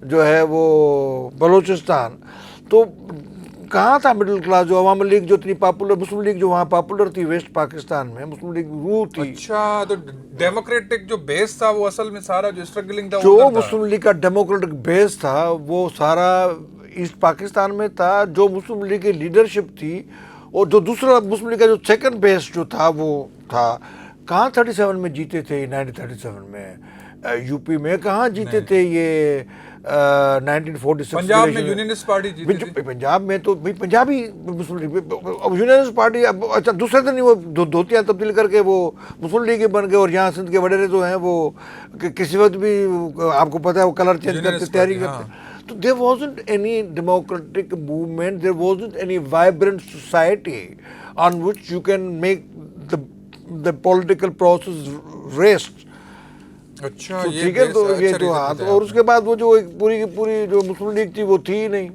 جو ہے وہ بلوچستان، تو کہاں تھا مڈل کلاس؟ جو عوام لیگ جو اتنی پاپولر، مسلم لیگ جو وہاں پاپولر تھی ویسٹ پاکستان میں، مسلم لیگ روح تھی. اچھا تو ڈیموکریٹک جو بیس تھا وہ اصل میں سارا جو اسٹرگلنگ تھا جو مسلم لیگ کا ڈیموکریٹک بیس تھا وہ سارا ایسٹ پاکستان میں تھا. جو مسلم لیگ کی لیڈرشپ تھی اور جو دوسرا مسلم لیگ کا جو سیکنڈ بیس جو تھا وہ تھا، کہاں 37 میں جیتے تھے؟ 1937 میں یو پی میں کہاں جیتے تھے یہ 1946 پنجاب میں یونینسٹ پارٹی جیتی تھی. پنجاب میں تو پنجابی مسلم لیگ یونینسٹ پارٹی. اچھا دوسرے دن وہ دھوتیاں تبدیل کر کے وہ مسلم لیگ بن گئے، اور یہاں سندھ کے وڈیرے جو ہیں وہ کسی وقت بھی آپ کو پتہ ہے وہ کلر چینج کرتے تیاری کرتے. تو there wasn't any democratic movement, there wasn't any vibrant society on which you can make the political process rest. اچھا ٹھیک ہے، تو یہ تو ہاں. اور اس کے بعد وہ جو ایک پوری کی پوری جو مسلم لیگ تھی وہ تھی ہی نہیں.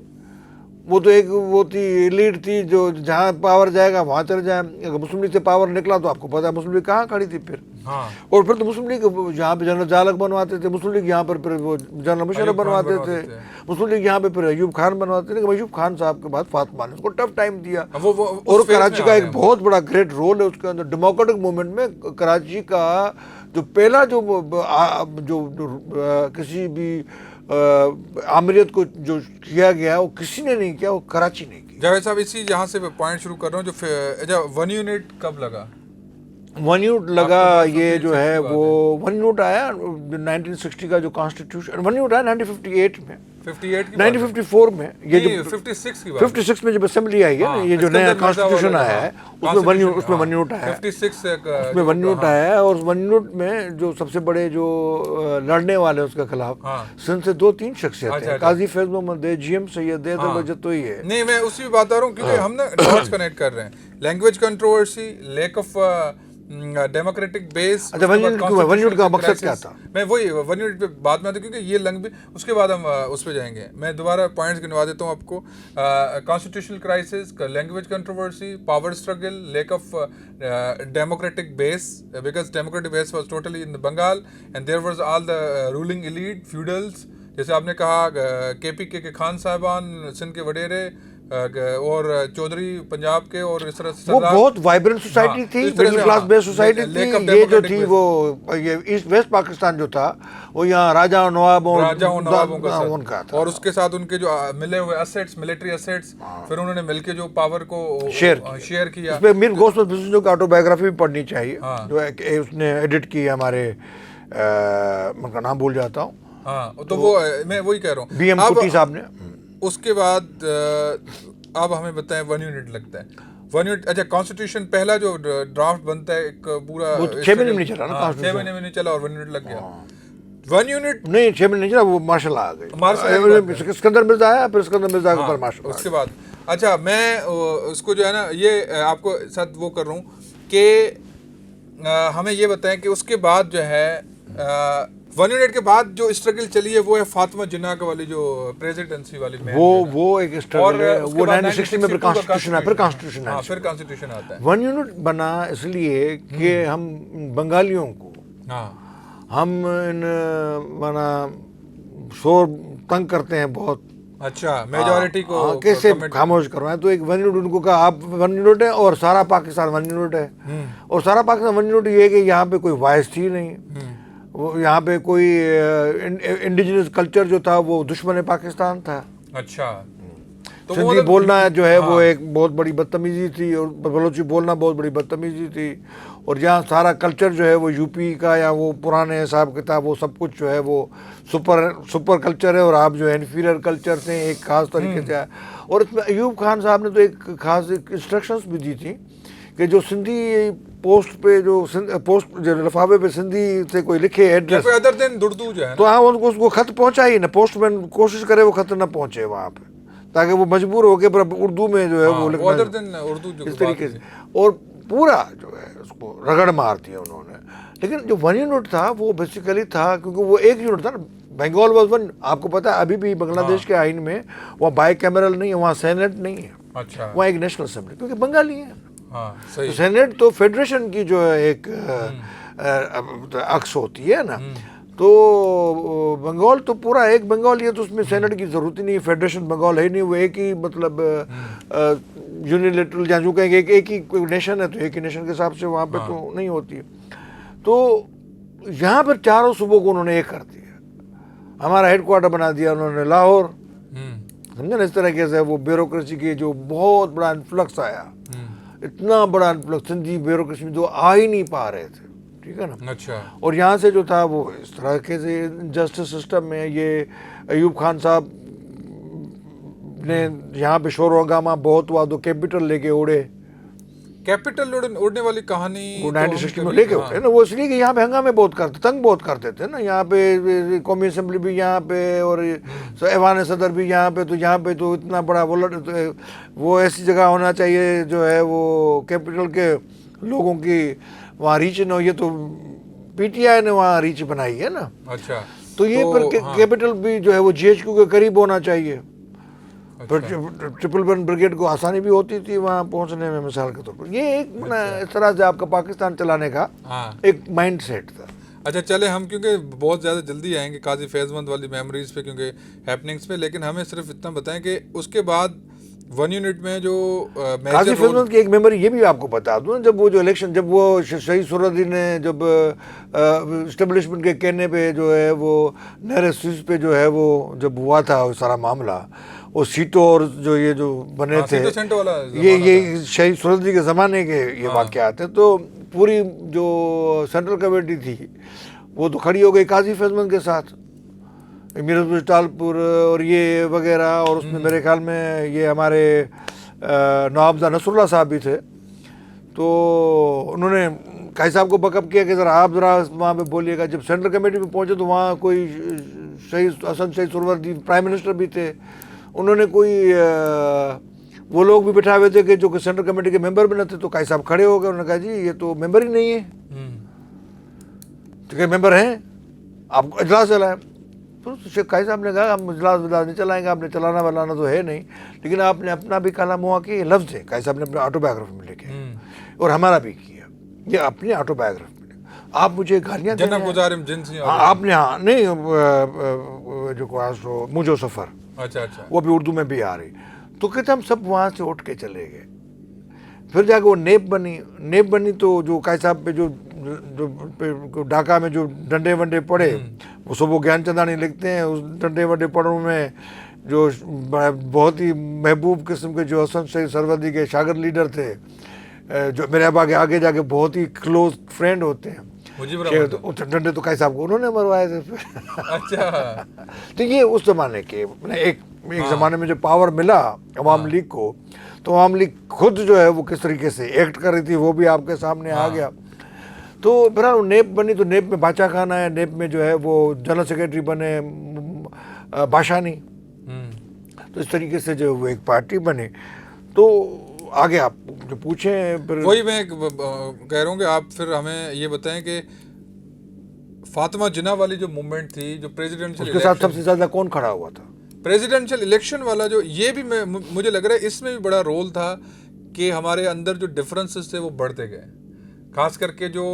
وہ تو ایک وہ تھی لیڈ تھی جو جہاں پاور جائے گا وہاں چل جائے. اگر مسلم لیگ سے پاور نکلا تو آپ کو پتا ہے مسلم لیگ کہاں کھڑی تھی پھر. اور پھر تو مسلم لیگ یہاں پہ جنرل جالک بنواتے تھے، مسلم لیگ یہاں پر پھر وہ جنرل مشرف بنواتے تھے، مسلم لیگ یہاں پہ پھر ایوب خان بنواتے تھے. لیکن ایوب خان صاحب کے بعد فاطمہ نے اس کو ٹف ٹائم دیا. اور کراچی کا ایک بہت بڑا گریٹ رول ہے اس کے اندر. ڈیموکریٹک موومنٹ میں کراچی کا جو پہلا جو کسی بھی آمریت کو جو کیا گیا وہ کسی نے نہیں کیا، وہ کراچی نے کیا. جاوید صاحب اسی یہاں سے پوائنٹ شروع کر رہا ہوں، جو 1 یونٹ کب لگا؟ 1 یونٹ لگا یہ جو ہے وہ 1 یونٹ آیا 1960 کا جو کانسٹیٹیوشن. 1 یونٹ آیا 1958 میں، 1954 میں، یہ جو 56 میں جب اسمبلی آئی ہے نا، یہ جو نیا کانسٹیٹیوشن آیا ہے اس میں 1 یونٹ آیا ہے. اس میں 1 یونٹ آیا ہے. اور 1 یونٹ میں جو سب سے بڑے جو لڑنے والے اس کے خلاف سندھ سے 2-3 شخصیت ہیں. قاضی فیض محمد ہے، GM سید ہے، جتوئی ہے. نہیں میں اسی بات آ رہا ہوں کیونکہ ہم نا ڈاٹس کنیکٹ کر رہے ہیں. Language controversy, lack of democratic base. اچھا 1 یونٹ کا مقصد کیا تھا؟ میں وہی 1 یونٹ پہ بعد میں آتا کیونکہ یہ لینگویج اس کے بعد ہم اس پہ جائیں گے. میں دوبارہ پوائنٹس گنوا دیتا ہوں آپ کو. Constitutional crisis, language controversy, power struggle, lack of democratic base, because democratic base was totally in the Bengal and there was all the ruling elite, feudals. جیسے آپ نے کہا KPK کے خان صاحبان، سندھ کے وڈیرے اور چودھری پنجاب کے، اور اس طرح سے وہ بہت وائبرنٹ سوسائٹی تھی، مڈل کلاس بیس سوسائٹی تھی. یہ جو تھی وہ یہ ایسٹ ویسٹ پاکستان جو تھا وہ یہاں راجہ اور نوابوں کا تھا. اور اس کے ساتھ ان کے جو ملے ہوئے اسیٹس، ملٹری اسیٹس، پھر انہوں نے مل کے جو پاور کو شیئر کیا. اس میں میر گوسمت بسنجو کی آٹوبایوگرافی بھی پڑھنی چاہیے جو اس نے ایڈٹ کی. ہمارے ان کا نام بھول جاتا ہوں. ہاں تو وہ میں وہی کہہ رہا ہوں BM کٹی صاحب نے. اس کے بعد اب ہمیں بتائیں 1 یونٹ لگتا ہے 1 یونٹ. اچھا کانسٹیٹیوشن پہلا جو ڈرافٹ بنتا ہے ایک پورا 6 مہینے میں نہیں چلا نا، 6 مہینے میں نہیں چلا اور 1 یونٹ لگ گیا. 1 یونٹ نہیں 6 مہینے نہیں چلا، وہ مارشل آ گئے. اسکندر مرزا آیا، پھر اسکندر مرزا کے اوپر مارشل اس کے بعد. اچھا میں اس کو جو ہے نا یہ آپ کو ساتھ وہ کر رہا ہوں کہ ہمیں یہ بتائیں کہ اس کے بعد جو ہے 1 یونٹ کے بعد جو اسٹرگل چلی ہے وہ ہے فاطمہ جناح والی جو پریزیڈنسی والی میں وہ ایک اسٹرگل ہے. وہ 1960 میں پھر کانسٹیٹیوشن ہے، پھر کانسٹیٹیوشن آتا ہے. 1 یونٹ بنا اس لیے کہ ہم بنگالیوں کو ہم ان مانا شور تنگ کرتے ہیں بہت. اچھا میجورٹی کو کیسے خاموش کروائیں؟ تو ایک 1 یونٹ ان کو کہا آپ 1 یونٹ ہے اور سارا پاکستان 1 یونٹ ہے. اور سارا پاکستان 1 یونٹ یہ ہے کہ یہاں پہ کوئی وائس تھی نہیں، یہاں پہ کوئی انڈیجنس کلچر جو تھا وہ دشمن پاکستان تھا. اچھا سندھی بولنا جو ہے وہ ایک بہت بڑی بدتمیزی تھی، اور بلوچی بولنا بہت بڑی بدتمیزی تھی. اور یہاں سارا کلچر جو ہے وہ یو پی کا یا وہ پرانے حساب کتاب وہ سب کچھ جو ہے وہ سپر کلچر ہے، اور آپ جو ہے انفیریئر کلچر سے ایک خاص طریقے سے. اور اس میں ایوب خان صاحب نے تو ایک خاص انسٹرکشنز بھی دی تھی کہ جو سندھی پوسٹ پہ جو لفافے پہ سندھی سے کوئی لکھے ایڈریس تو ہاں اس کو خط پہنچا ہی نہ، پوسٹ مین کوشش کرے وہ خط نہ پہنچے وہاں پہ، تاکہ وہ مجبور ہو کے اردو میں جو ہے وہ لکھنا اس طریقے سے. اور پورا جو ہے اس کو رگڑ مار دیا انہوں نے. لیکن جو 1 یونٹ تھا وہ بیسیکلی تھا کیونکہ وہ 1 یونٹ تھا نا. بنگال واز 1. آپ کو پتا ہے ابھی بھی بنگلہ دیش کے آئین میں وہاں بائی کیمرل نہیں ہے, وہاں سینٹ نہیں ہے, اچھا وہاں ایک نیشنل اسمبلی, کیونکہ بنگالی ہیں. ہاں صحیح. سینٹ تو فیڈریشن کی جو ہے ایک عکس ہوتی ہے نا. تو بنگال تو پورا ایک بنگال ہے, تو اس میں سینٹ کی ضرورت ہی نہیں, فیڈریشن بنگال ہے نہیں, وہ ایک ہی مطلب یونیلیٹرل جہاں جو کہیں گے ایک ہی نیشن ہے, تو ایک ہی نیشن کے حساب سے وہاں پہ تو نہیں ہوتی ہے. تو یہاں پر چاروں صوبوں کو انہوں نے ایک کر دیا, ہمارا ہیڈ کوارٹر بنا دیا انہوں نے لاہور. سمجھا نا, اس طریقے سے وہ بیوروکریسی کے جو بہت بڑا انفلکس آیا, اتنا بڑا انفلکس, سندھی بیوروکریسی میں جو آ ہی نہیں پا رہے تھے, ٹھیک ہے نا. اچھا. اور یہاں سے جو تھا وہ اس طرح کے سے جسٹس سسٹم میں یہ ایوب خان صاحب نے یہاں پہ شور و ہنگامہ بہت ہوا, تو کیپٹل لے کے اڑے. کیپٹل اڑنے والی کہانی وہ 1960 میں لے کے اٹھے نا, وہ اس لیے کہ یہاں پہ ہنگامے بہت کرتے, تنگ بہت کرتے تھے نا. یہاں پہ قومی اسمبلی بھی یہاں پہ اور ایوان صدر بھی یہاں پہ, تو یہاں پہ تو اتنا بڑا وہ ایسی جگہ ہونا چاہیے جو ہے وہ کیپٹل کے لوگوں کی وہاں ریچ نہ ہو. یہ تو پی ٹی آئی نے وہاں ریچ بنائی ہے نا. اچھا. تو یہ پھر کیپٹل بھی جو ہے وہ جی ایچ کیو کے قریب ہونا چاہیے. پھر 111 بریگیڈ کو آسانی بھی ہوتی تھی وہاں پہنچنے میں, مثال کے طور پر. یہ ایک اس طرح سے آپ کا پاکستان چلانے کا ایک مائنڈ سیٹ تھا. اچھا چلے ہم کیونکہ بہت زیادہ جلدی آئیں گے قاضی فیض مند والی میموریز پہ, کیونکہ ہیپننگس پہ, لیکن ہمیں صرف اتنا بتائیں کہ اس کے بعد 1 یونٹ میں جو قاضی فیض مند کی ایک میموری یہ بھی آپ کو بتا دوں, جب وہ جو الیکشن, جب وہ شہید سہروردی نے جب اسٹیبلشمنٹ کے کہنے پہ جو ہے وہ نہر سوئس پہ جو ہے وہ جب ہوا تھا وہ سارا معاملہ, وہ سیٹوں اور جو یہ جو بنے تھے, یہ شہید سہروردی کے زمانے کے یہ واقعات ہیں. تو پوری جو سینٹرل کمیٹی تھی وہ تو کھڑی ہو گئی قاضی فیض مند کے ساتھ, میرزا ٹالپور اور یہ وغیرہ, اور اس میں میرے خیال میں یہ ہمارے نوابزہ نصر اللہ صاحب بھی تھے. تو انہوں نے قاضی صاحب کو بیک اپ کیا کہ ذرا آپ ذرا وہاں پہ بولیے گا. جب سینٹرل کمیٹی پہ پہنچے تو وہاں کوئی شہید سہروردی پرائم منسٹر بھی تھے, انہوں نے کوئی وہ لوگ بھی بٹھائے ہوئے تھے کہ جو کہ سینٹرل کمیٹی کے ممبر بھی نہ تھے. تو قاضی صاحب کھڑے ہو گئے, انہوں نے کہا جی یہ تو ممبر ہی نہیں ہے. تو کہ ممبر ہیں, آپ کو اجلاس چلائیں. تو قاضی صاحب نے کہا ہم اجلاس نہیں چلائیں گے, آپ نے چلانا ولانا تو ہے نہیں, لیکن آپ نے اپنا بھی کالا موا کیا. یہ لفظ ہے قاضی صاحب نے اپنے آٹو بایوگرافی میں لکھے, اور ہمارا بھی کیا یہ اپنی آٹو بایوگرافی میں. آپ مجھے گالیاں دیں, آپ نے نہیں جو مجھے سفر, اچھا اچھا, وہ بھی اردو میں بھی آ رہی. تو کہتے ہم سب وہاں سے اٹھ کے چلے گئے. پھر جا کے وہ نیب بنی. تو جو قاضی صاحب پہ جو ڈھاکہ میں جو ڈنڈے ونڈے پڑے, وہ سب وہ گیان چندانی لکھتے ہیں. اس ڈنڈے ونڈے پڑھوں میں جو بہت ہی محبوب قسم کے جو حسن شہید سہروردی کے شاگرد لیڈر تھے, جو میرے ابا کے آگے جا کے بہت ہی کلوز فرینڈ ہوتے ہیں, ڈنڈے تو قاضی صاحب کو انہوں نے مروائے تھے. اچھا. تو یہ اس زمانے کے ایک زمانے میں جو پاور ملا عوام لیگ کو, تو عوام لیگ خود جو ہے وہ کس طریقے سے ایکٹ کر رہی تھی وہ بھی آپ کے سامنے آ گیا. تو بہرحال نیب بنی, تو نیب میں باچا خان آیا, نیب میں جو ہے وہ جنرل سیکریٹری بنے باشانی. تو اس طریقے سے جو وہ ایک پارٹی بنے. تو آگے آپ جو پوچھیں, وہی میں کہہ رہا ہوں کہ آپ پھر ہمیں یہ بتائیں کہ فاطمہ جناح والی جو موومنٹ تھی, جو پریزیڈنشل اس کے ساتھ سب سے زیادہ کون کھڑا ہوا تھا؟ پریزیڈنشل الیکشن والا جو, یہ بھی مجھے لگ رہا ہے اس میں بھی بڑا رول تھا کہ ہمارے اندر جو ڈفرینسز تھے وہ بڑھتے گئے. خاص کر کے جو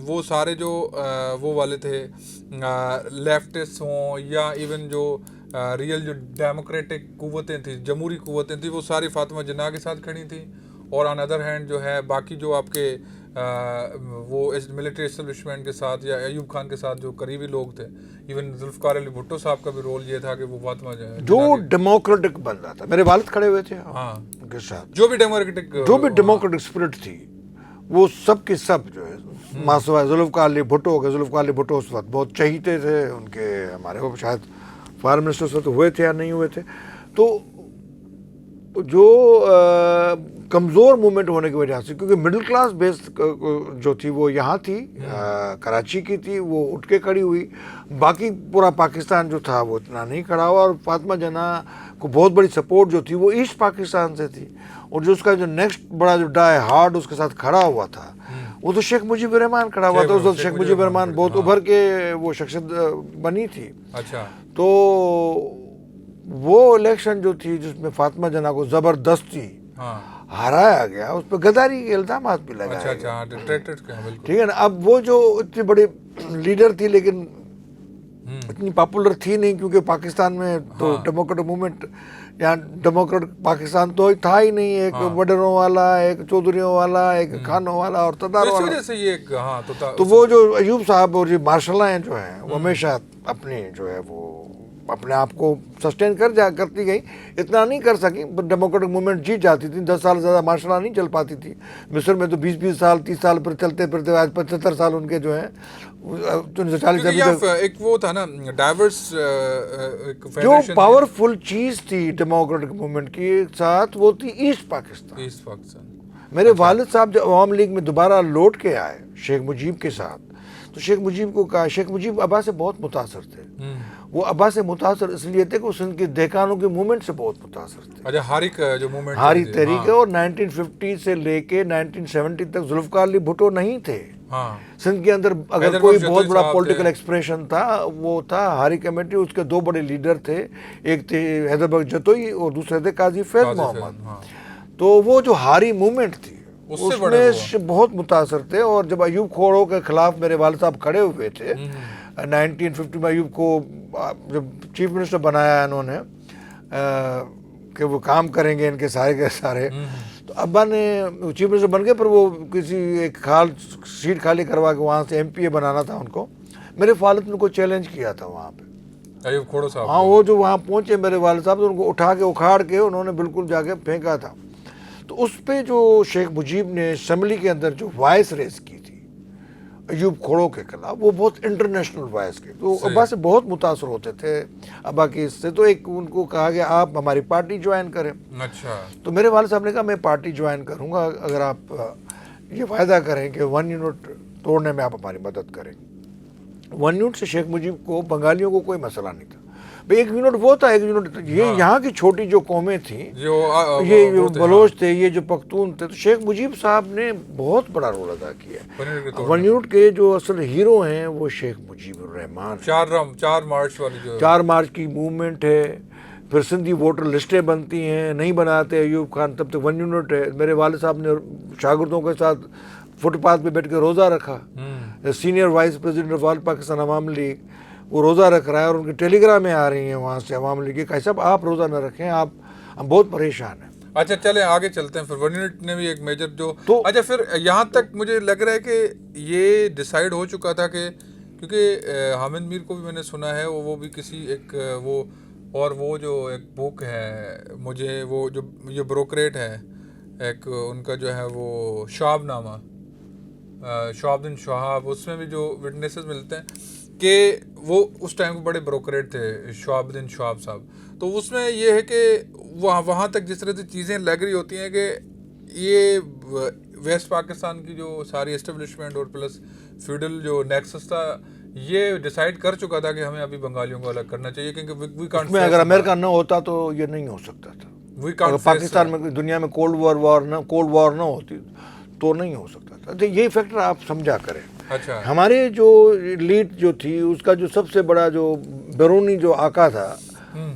وہ سارے جو وہ والے تھے لیفٹسٹ ہوں یا ایون جو ریئل جو ڈیموکریٹک قوتیں تھیں, جمہوری قوتیں تھیں, وہ ساری فاطمہ جناح کے ساتھ کھڑی تھیں. اور آن ادر ہینڈ جو ہے باقی جو آپ کے وہ ملٹری اسٹیبلشمنٹ کے ساتھ یا ایوب خان کے ساتھ جو قریبی لوگ تھے, ایون ذوالفقار علی بھٹو صاحب کا بھی رول یہ تھا کہ وہ فاطمہ جو ڈیموکریٹک بندہ تھا. میرے والد کھڑے ہوئے تھے ان کے ساتھ, جو بھی ڈیموکریٹک اسپرٹ تھی وہ سب کے سب جو ہے ماسوائے ذوالفقار علی بھٹو کے. ذوالفقار علی بھٹو اس وقت بہت چہیتے تھے ان کے, ہمارے وہ شاید فارم منسٹر سے تو ہوئے تھے یا نہیں ہوئے تھے. تو جو کمزور موومنٹ ہونے کی وجہ سے، کیونکہ مڈل کلاس بیس جو تھی وہ یہاں تھی، کراچی کی تھی، وہ اٹھ کے کھڑی ہوئی، باقی پورا پاکستان جو تھا وہ اتنا نہیں کھڑا ہوا، اور فاطمہ جناح کو بہت بڑی سپورٹ جو تھی وہ ایسٹ پاکستان سے تھی، اور جو اس کا جو نیکسٹ بڑا جو ڈائی ہارڈ اس کے ساتھ کھڑا ہوا تھا وہ تو شیخ مجیب الرحمان کھڑا ہوا تھا. اس وقت شیخ مجیب الرحمان بہت ابھر کے وہ شخصیت بنی تھی. اچھا. تو وہ الیکشن جو تھی جس میں فاطمہ جناح کو زبردستی ہرایا گیا، اس پہ غداری کے الزامات بھی لگائے گئے. ٹھیک ہے نا. اب وہ جو اتنی بڑی لیڈر تھی لیکن اتنی پاپولر تھی نہیں، کیونکہ پاکستان میں تو ڈیموکریٹ موومنٹ، یہاں ڈیموکریٹ پاکستان تو تھا ہی نہیں، ایک وڈروں والا، ایک چودھریوں والا، ایک خانوں والا اور تدار والا. تو وہ جو ایوب صاحب اور جو ماشاء اللہ ہیں جو ہیں وہ ہمیشہ اپنی جو ہے وہ اپنے آپ کو سسٹین کرتی گئی. اتنا نہیں کر سکی، ڈیموکریٹک موومنٹ جیت جاتی تھی. 10 سال زیادہ ماشاء اللہ نہیں چل پاتی تھی. مصر میں تو 20 سال 30 سال پر چلتے پھرتے آج 75 سال ان کے جو ہیں 1940 ایک وہ تھا نا ڈائیورس جو پاورفل چیز تھی ڈیموکریٹک موومنٹ کے ساتھ، وہ تھی ایسٹ پاکستان. میرے والد صاحب جب عوام لیگ میں دوبارہ لوٹ کے آئے شیخ مجیب کے ساتھ، تو شیخ مجیب کو کہا، شیخ مجیب ابا سے بہت متاثر تھے. وہ ابا سے متاثر اس لیے تھے کہ اس کے دہقانوں کے موومنٹ سے بہت متاثر تھے. اچھا. ہاری تحریک ہے. اور 1950 سے لے کے 1970 تک ذوالفقار علی بھٹو نہیں تھے. سندھ کے اندر اگر کوئی بہت بڑا پولیٹیکل ایکسپریشن تھا وہ تھا ہاری کمیٹی. اس کے 2 بڑے لیڈر تھے، ایک تھے حیدر بخش جتوئی اور دوسرے تھے قاضی فیض محمد. تو وہ جو ہاری موومنٹ تھی اس میں بہت متاثر تھے. اور جب ایوب کھوڑوں کے خلاف میرے والد صاحب کھڑے ہوئے تھے 1950 میں، ایوب کو جب چیف منسٹر بنایا انہوں نے کہ وہ کام کریں گے ان کے سارے، تو ابا نے چیف منسٹر بن گئے، پر وہ کسی ایک سیٹ خالی کروا کے وہاں سے MPA بنانا تھا ان کو. میرے والد نے ان کو چیلنج کیا تھا وہاں پہ، ایوب کھوڑو صاحب. ہاں. وہ جو وہاں پہنچے میرے والد صاحب، تو ان کو اٹھا کے اکھاڑ کے انہوں نے بالکل جا کے پھینکا تھا. تو اس پہ جو شیخ مجیب نے اسمبلی کے اندر جو وائس ریز کی تھی ایوب کھوڑوں کے خلاف، وہ بہت انٹرنیشنل وائس کی. تو ابا سے بہت متاثر ہوتے تھے ابا کی اس سے. تو ایک ان کو کہا کہ آپ ہماری پارٹی جوائن کریں. اچھا. تو میرے والد صاحب نے کہا میں پارٹی جوائن کروں گا اگر آپ یہ وعدہ کریں کہ 1 یونٹ توڑنے میں آپ ہماری مدد کریں. 1 یونٹ سے شیخ مجیب کو بنگالیوں کو کوئی مسئلہ نہیں تھا. 1 یونٹ وہ تھا، 1 یونٹ یہ یہاں کی چھوٹی جو قومیں تھیں، یہ جو بلوچ تھے، یہ جو پختون تھے. تو شیخ مجیب صاحب نے بہت بڑا رول ادا کیا ہے. 1 یونٹ کے جو اصل ہیرو ہیں وہ شیخ مجیب الرحمان. 4 مارچ کی موومنٹ ہے. پھر سندھی ووٹر لسٹیں بنتی ہیں، نہیں بناتے ایوب خان، تب تک 1 یونٹ ہے. میرے والد صاحب نے شاگردوں کے ساتھ فٹ پاتھ پہ بیٹھ کے روزہ رکھا. Senior vice president of all Pakistan عوام لیگ وہ روزہ رکھ رہا ہے، اور ان کی ٹیلی گرامیں آ رہی ہیں وہاں سے عوام لیگ کہ صاحب آپ روزہ نہ رکھیں، ہم بہت پریشان ہیں. اچھا چلیں آگے چلتے ہیں. پھر 1 یونٹ نے بھی ایک میجر جو اچھا پھر یہاں تک مجھے لگ رہا ہے کہ یہ ڈیسائیڈ ہو چکا تھا کہ کیونکہ حامد میر کو بھی میں نے سنا ہے وہ بھی کسی ایک وہ اور وہ جو ایک بک ہے مجھے وہ جو یہ بروکریٹ ہے ایک ان کا جو ہے وہ شہاب نامہ شہاب الدین شہاب، اس میں بھی جو وٹنسز ملتے ہیں کہ وہ اس ٹائم کے بڑے بروکریٹ تھے شہاب الدین شہاب صاحب. تو اس میں یہ ہے کہ وہاں تک جس طرح سے چیزیں لگ رہی ہوتی ہیں کہ یہ ویسٹ پاکستان کی جو ساری اسٹیبلشمنٹ اور پلس فیوڈل جو نیکسس تھا یہ ڈیسائیڈ کر چکا تھا کہ ہمیں ابھی بنگالیوں کو الگ کرنا چاہیے، کیونکہ اگر امریکہ نہ ہوتا تو یہ نہیں ہو سکتا تھا. اگر پاکستان میں دنیا میں کولڈ وار نہ ہوتی تو نہیں ہو سکتا تھا. یہی فیکٹر آپ سمجھا کریں. اچھا. ہمارے جو لیڈ جو تھی اس کا جو سب سے بڑا جو بیرونی جو آقا تھا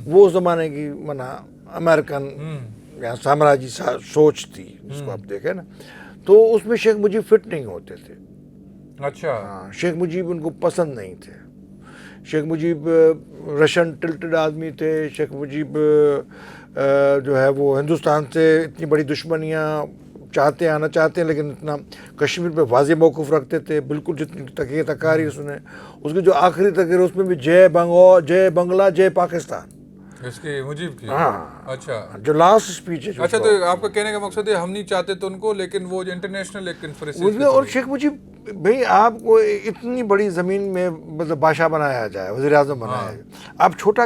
وہ زمانے کی امریکن یا سامراجی سوچ تھی، اس کو آپ دیکھیں نا. تو اس میں شیخ مجیب فٹ نہیں ہوتے تھے. اچھا. ہاں. شیخ مجیب ان کو پسند نہیں تھے. شیخ مجیب رشین ٹلٹڈ آدمی تھے. شیخ مجیب جو ہے وہ ہندوستان سے اتنی بڑی دشمنیاں آنا چاہتے ہیں لیکن اتنا کشمیر پہ واضح موقف رکھتے تھے. بالکل جتنی تکاری اس نے اس کی جو آخری تقریر اس میں بھی جے بنگلہ جے پاکستان اس کی مجیب کی. ہاں. اچھا. جو لاسٹ اسپیچ ہے. اچھا تو آپ کا کہنے کا مقصد ہے ہم نہیں چاہتے تو ان کو، لیکن وہ جو انٹرنیشنل ایک کنفرنس. اور شیخ مجیب بھائی آپ کو اتنی بڑی زمین میں مطلب بادشاہ بنایا جائے، وزیر اعظم بنایا جائے، آپ چھوٹا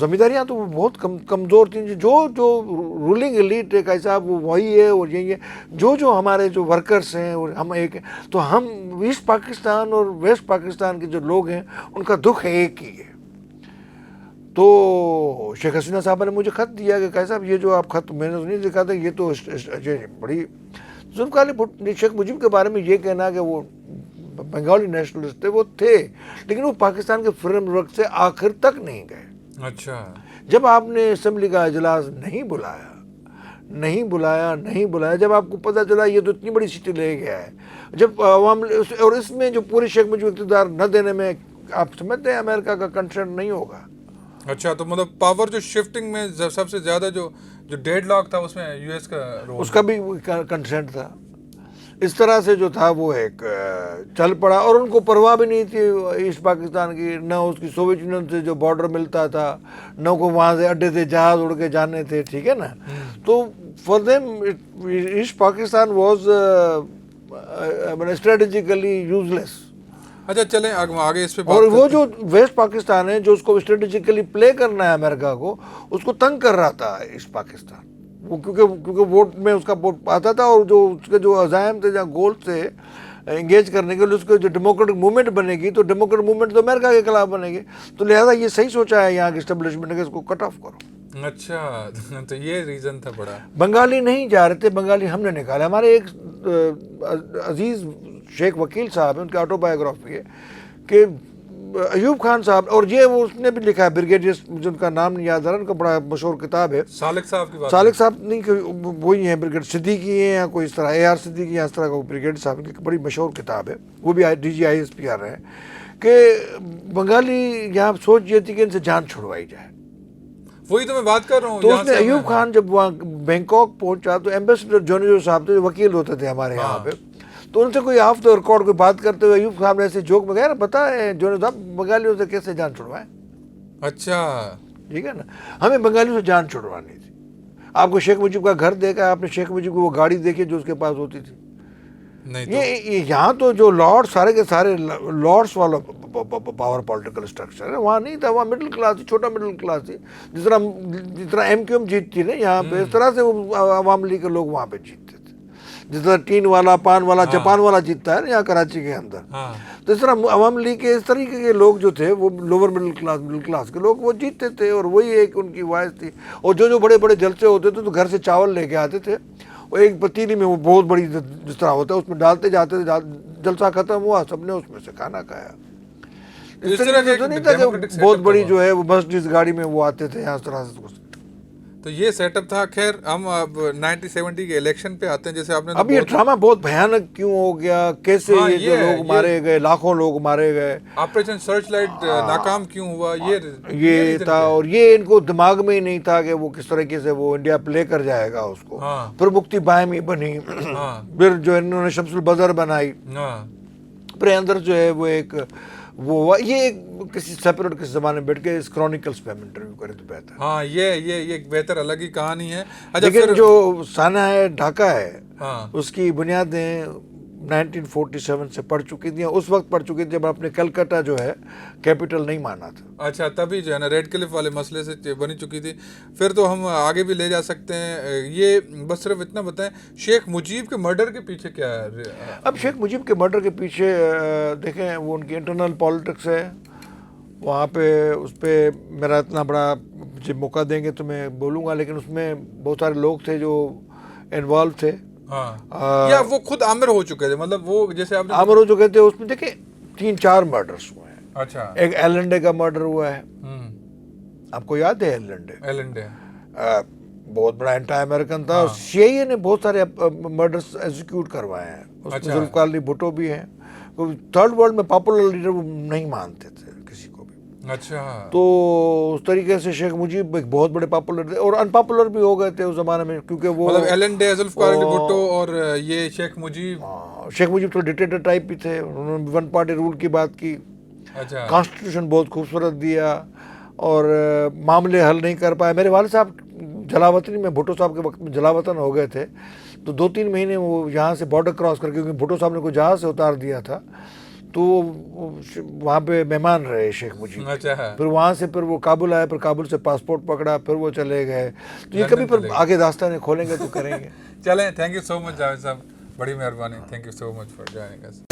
زمینداریاں تو بہت کمزور تھیں. جو رولنگ ایلیٹ ہے کیسا وہ وہی ہے اور یہی ہے. جو ہمارے جو ورکرس ہیں اور ہم ایک ہیں, تو ہم ایسٹ پاکستان اور ویسٹ پاکستان کے جو لوگ ہیں ان کا دکھ ایک ہی ہے. تو شیخ حسینہ صاحبہ نے مجھے خط دیا کہ کیسا یہ جو آپ خط, میں نے نہیں لکھا تھا, یہ تو بڑی ذوالفقار شیخ مجیب کے بارے میں یہ کہنا کہ وہ بنگالی نیشنلسٹ تھے, وہ تھے, لیکن وہ پاکستان کے فریم ورک سے آخر تک نہیں گئے. اچھا. جب آپ نے اسمبلی کا اجلاس نہیں بلایا, جب آپ کو پتہ چلا یہ تو اتنی بڑی سیٹیں لے گیا ہے, جب عوام, اور اس میں جو پورے شیخ مجیب اقتدار نہ دینے میں آپ سمجھتے ہیں امریکہ کا کنسرن نہیں ہوگا. اچھا, تو مطلب پاور جو شفٹنگ میں سب سے زیادہ جو ڈیڈ لاک تھا اس میں یو ایس کا رول, اس کا بھی کنسنٹ تھا. اس طرح سے جو تھا وہ ایک چل پڑا, اور ان کو پرواہ بھی نہیں تھی ایسٹ پاکستان کی, نہ اس کی سوویت یونین سے جو بارڈر ملتا تھا, نہ کو وہاں سے اڈے تھے جہاز اڑ کے جانے تھے, ٹھیک ہے نا. تو for them East Pakistan was strategically useless. اچھا چلیں آگے اس پہ اور وہ جو ویسٹ پاکستان ہے جو اس کو اسٹریٹجیکلی پلے کرنا ہے امریکہ کو, اس کو تنگ کر رہا تھا ایسٹ پاکستان. وہ کیونکہ ووٹ میں اس کا ووٹ آتا تھا, اور جو اس کے جو عزائم تھے یا گول تھے انگیج کرنے کے لیے, اس کو جو ڈیموکریٹک موومنٹ بنے گی تو ڈیموکریٹک موومنٹ تو امریکہ کے خلاف بنے گی. تو لہٰذا یہ صحیح سوچا ہے یہاں کی اسٹیبلشمنٹ نے کہ اس کو کٹ آف کرو. اچھا, تو یہ ریزن تھا بڑا. بنگالی نہیں جا رہے تھے, بنگالی ہم نے نکالا. ہمارے ایک عزیز شیخ وکیل صاحب ہیں, ان کی آٹو بایوگرافی ہے کہ ایوب خان صاحب, اور یہ وہ اس نے بھی لکھا ہے بریگیڈیئر, جن کا نام نہیں یاد آ رہا, ان کا بڑا مشہور کتاب ہے. سالک صاحب کی بات, سالک صاحب نہیں, وہی ہیں بریگیڈ صدیقی ہیں یا کوئی اس طرح, اے آر صدیقی یا اس طرح کا, بریگیڈ صاحب کی بڑی مشہور کتاب ہے, وہ بھی D G I S P R رہے ہیں, کہ بنگالی یہاں سوچ یہ تھی کہ ان سے جان چھڑوائی جائے. وہی تو میں بات کر رہا ہوں. تو اس نے ایوب خان جب وہاں بینکاک پہنچا تو ایمبیسڈر جونیو صاحب تھے, وکیل ہوتے تھے ہمارے یہاں پہ, تو ان سے کوئی آف دا ریکارڈ کوئی بات کرتے ہوئے ایوب صاحب نے ایسے جوک میں کہا, بتائیں جونیو صاحب بنگالیوں سے کیسے جان چھڑوائیں. اچھا, ٹھیک ہے نا, ہمیں بنگالیوں سے جان چھڑوانی تھی. آپ کو شیخ مجیب کا گھر دیکھا, آپ نے شیخ مجیب کو وہ گاڑی دیکھی جو اس کے پاس ہوتی تھی. یہ یہاں تو جو لارڈ سارے کے سارے لارڈس والا پاور پولیٹیکل اسٹرکچر ہے, وہاں نہیں تھا. وہاں مڈل کلاس تھی, چھوٹا مڈل کلاس تھی. جس طرح ایم کیو ایم جیتتی نا یہاں پہ, اس طرح سے وہ عوام لیگ کے لوگ وہاں پہ جیتتے تھے. جس طرح ٹین والا, پان والا, جاپان والا جیتتا ہے نا یہاں کراچی کے اندر, تو اس طرح عوام لیگ کے اس طریقے کے لوگ جو تھے وہ لوور مڈل کلاس کے لوگ وہ جیتتے تھے, اور وہی ایک ان کی وائس تھی. اور جو بڑے بڑے جلسے ہوتے تھے تو گھر سے چاول لے کے آتے تھے, اور ایک پتیلی میں وہ بہت بڑی جس طرح ہوتا ہے اس میں ڈالتے جاتے تھے. جلسہ ختم ہوا, سب نے اس میں سے کھانا کھایا. اس طرح سے تو نہیں تھا کہ بہت بڑی جو ہے وہ بس جس گاڑی میں وہ آتے تھے یہاں, اس طرح سے. تو یہ سیٹ اپ تھا. خیر ہم اب 1970 کے الیکشن پہ آتے ہیں. جیسے آپ نے اب یہ ڈرامہ بہت بھیانک کیوں ہو گیا, کیسے یہ جو لوگ مارے گئے, لاکھوں لوگ مارے گئے, آپریشن سرچ لائٹ ناکام کیوں ہوا, یہ تھا. اور یہ ان کو دماغ میں ہی نہیں تھا کہ وہ کس طریقے سے وہ انڈیا پلے کر جائے گا اس کو. پھر مکتی باہمی بنی, پھر جو انہوں نے شمس البدر بنائی, پھر اندر جو ہے وہ ایک وہ یہ کسی سیپریٹ کسی زمانے میں بیٹھ کے اس کرونیکلز پہ ہم انٹرویو کریں تو بہتر. ہاں, یہ ایک بہتر الگ ہی کہانی ہے. لیکن جو سانحہ ڈھاکہ ہے اس کی بنیادیں 1947 سے پڑ چکی تھیں. اس وقت پڑ چکی تھی جب اپنے کلکتہ جو ہے کیپٹل نہیں مانا تھا. اچھا, تبھی جو ہے نا ریڈ کلف والے مسئلے سے بنی چکی تھی. پھر تو ہم آگے بھی لے جا سکتے ہیں. یہ بس صرف اتنا بتائیں, شیخ مجیب کے مرڈر کے پیچھے کیا ہے؟ اب شیخ مجیب کے مرڈر کے پیچھے دیکھیں وہ ان کی انٹرنل پالیٹکس ہے وہاں پہ. اس پہ میرا اتنا بڑا جب موقع دیں گے تو میں بولوں گا, لیکن اس میں بہت سارے لوگ تھے جو انوالو تھے. یا وہ خود عامر ہو چکے تھے, مطلب وہ جیسے آپ عامر ہو چکے تھے. اس میں دیکھیں 3-4 مرڈرس ہوئے ہیں. اچھا, ایک ایلنڈے کا مرڈر ہوا ہے, آپ کو یاد ہے ایلنڈے بہت بڑا اینٹی امریکن تھا. سی آئی اے نے بہت سارے مرڈرس ایگزیکیوٹ کروائے ہیں. اس میں ذوالفقار علی بھٹو بھی ہیں. تھرڈ ورلڈ میں پاپولر لیڈر وہ نہیں مانتے تھے کسی کو بھی. اچھا, تو اس طریقے سے شیخ مجیب ایک بہت بڑے پاپولر تھے, اور ان پاپولر بھی ہو گئے تھے اس زمانے میں, کیونکہ وہ مطلب ایلنڈے, ذوالفقار علی بھٹو اور یہ شیخ مجیب تو ڈکٹیٹر ٹائپ بھی تھے. انہوں نے ون پارٹی رول کی بات کی. اچھا, کانسٹیٹیوشن بہت خوبصورت دیا اور معاملے حل نہیں کر پائے. میرے والد صاحب جلاوطنی میں بھٹو صاحب کے وقت میں جلاوطن ہو گئے تھے, تو 2-3 مہینے وہ یہاں سے بارڈر کراس کر کے, کیونکہ بھٹو صاحب نے کو جہاز سے اتار دیا تھا, تو وہاں پہ مہمان رہے شیخ مجیب، اچھا پھر وہاں سے پھر وہ کابل آئے، پھر کابل سے پاسپورٹ پکڑا، پھر وہ چلے گئے. تو یہ لندن کبھی پھر چلے گئے. آگے داستانیں کھولیں گے تو کریں گے. چلیں، thank you so much Javed صاحب، بڑی مہربانی، thank you so much for joining us.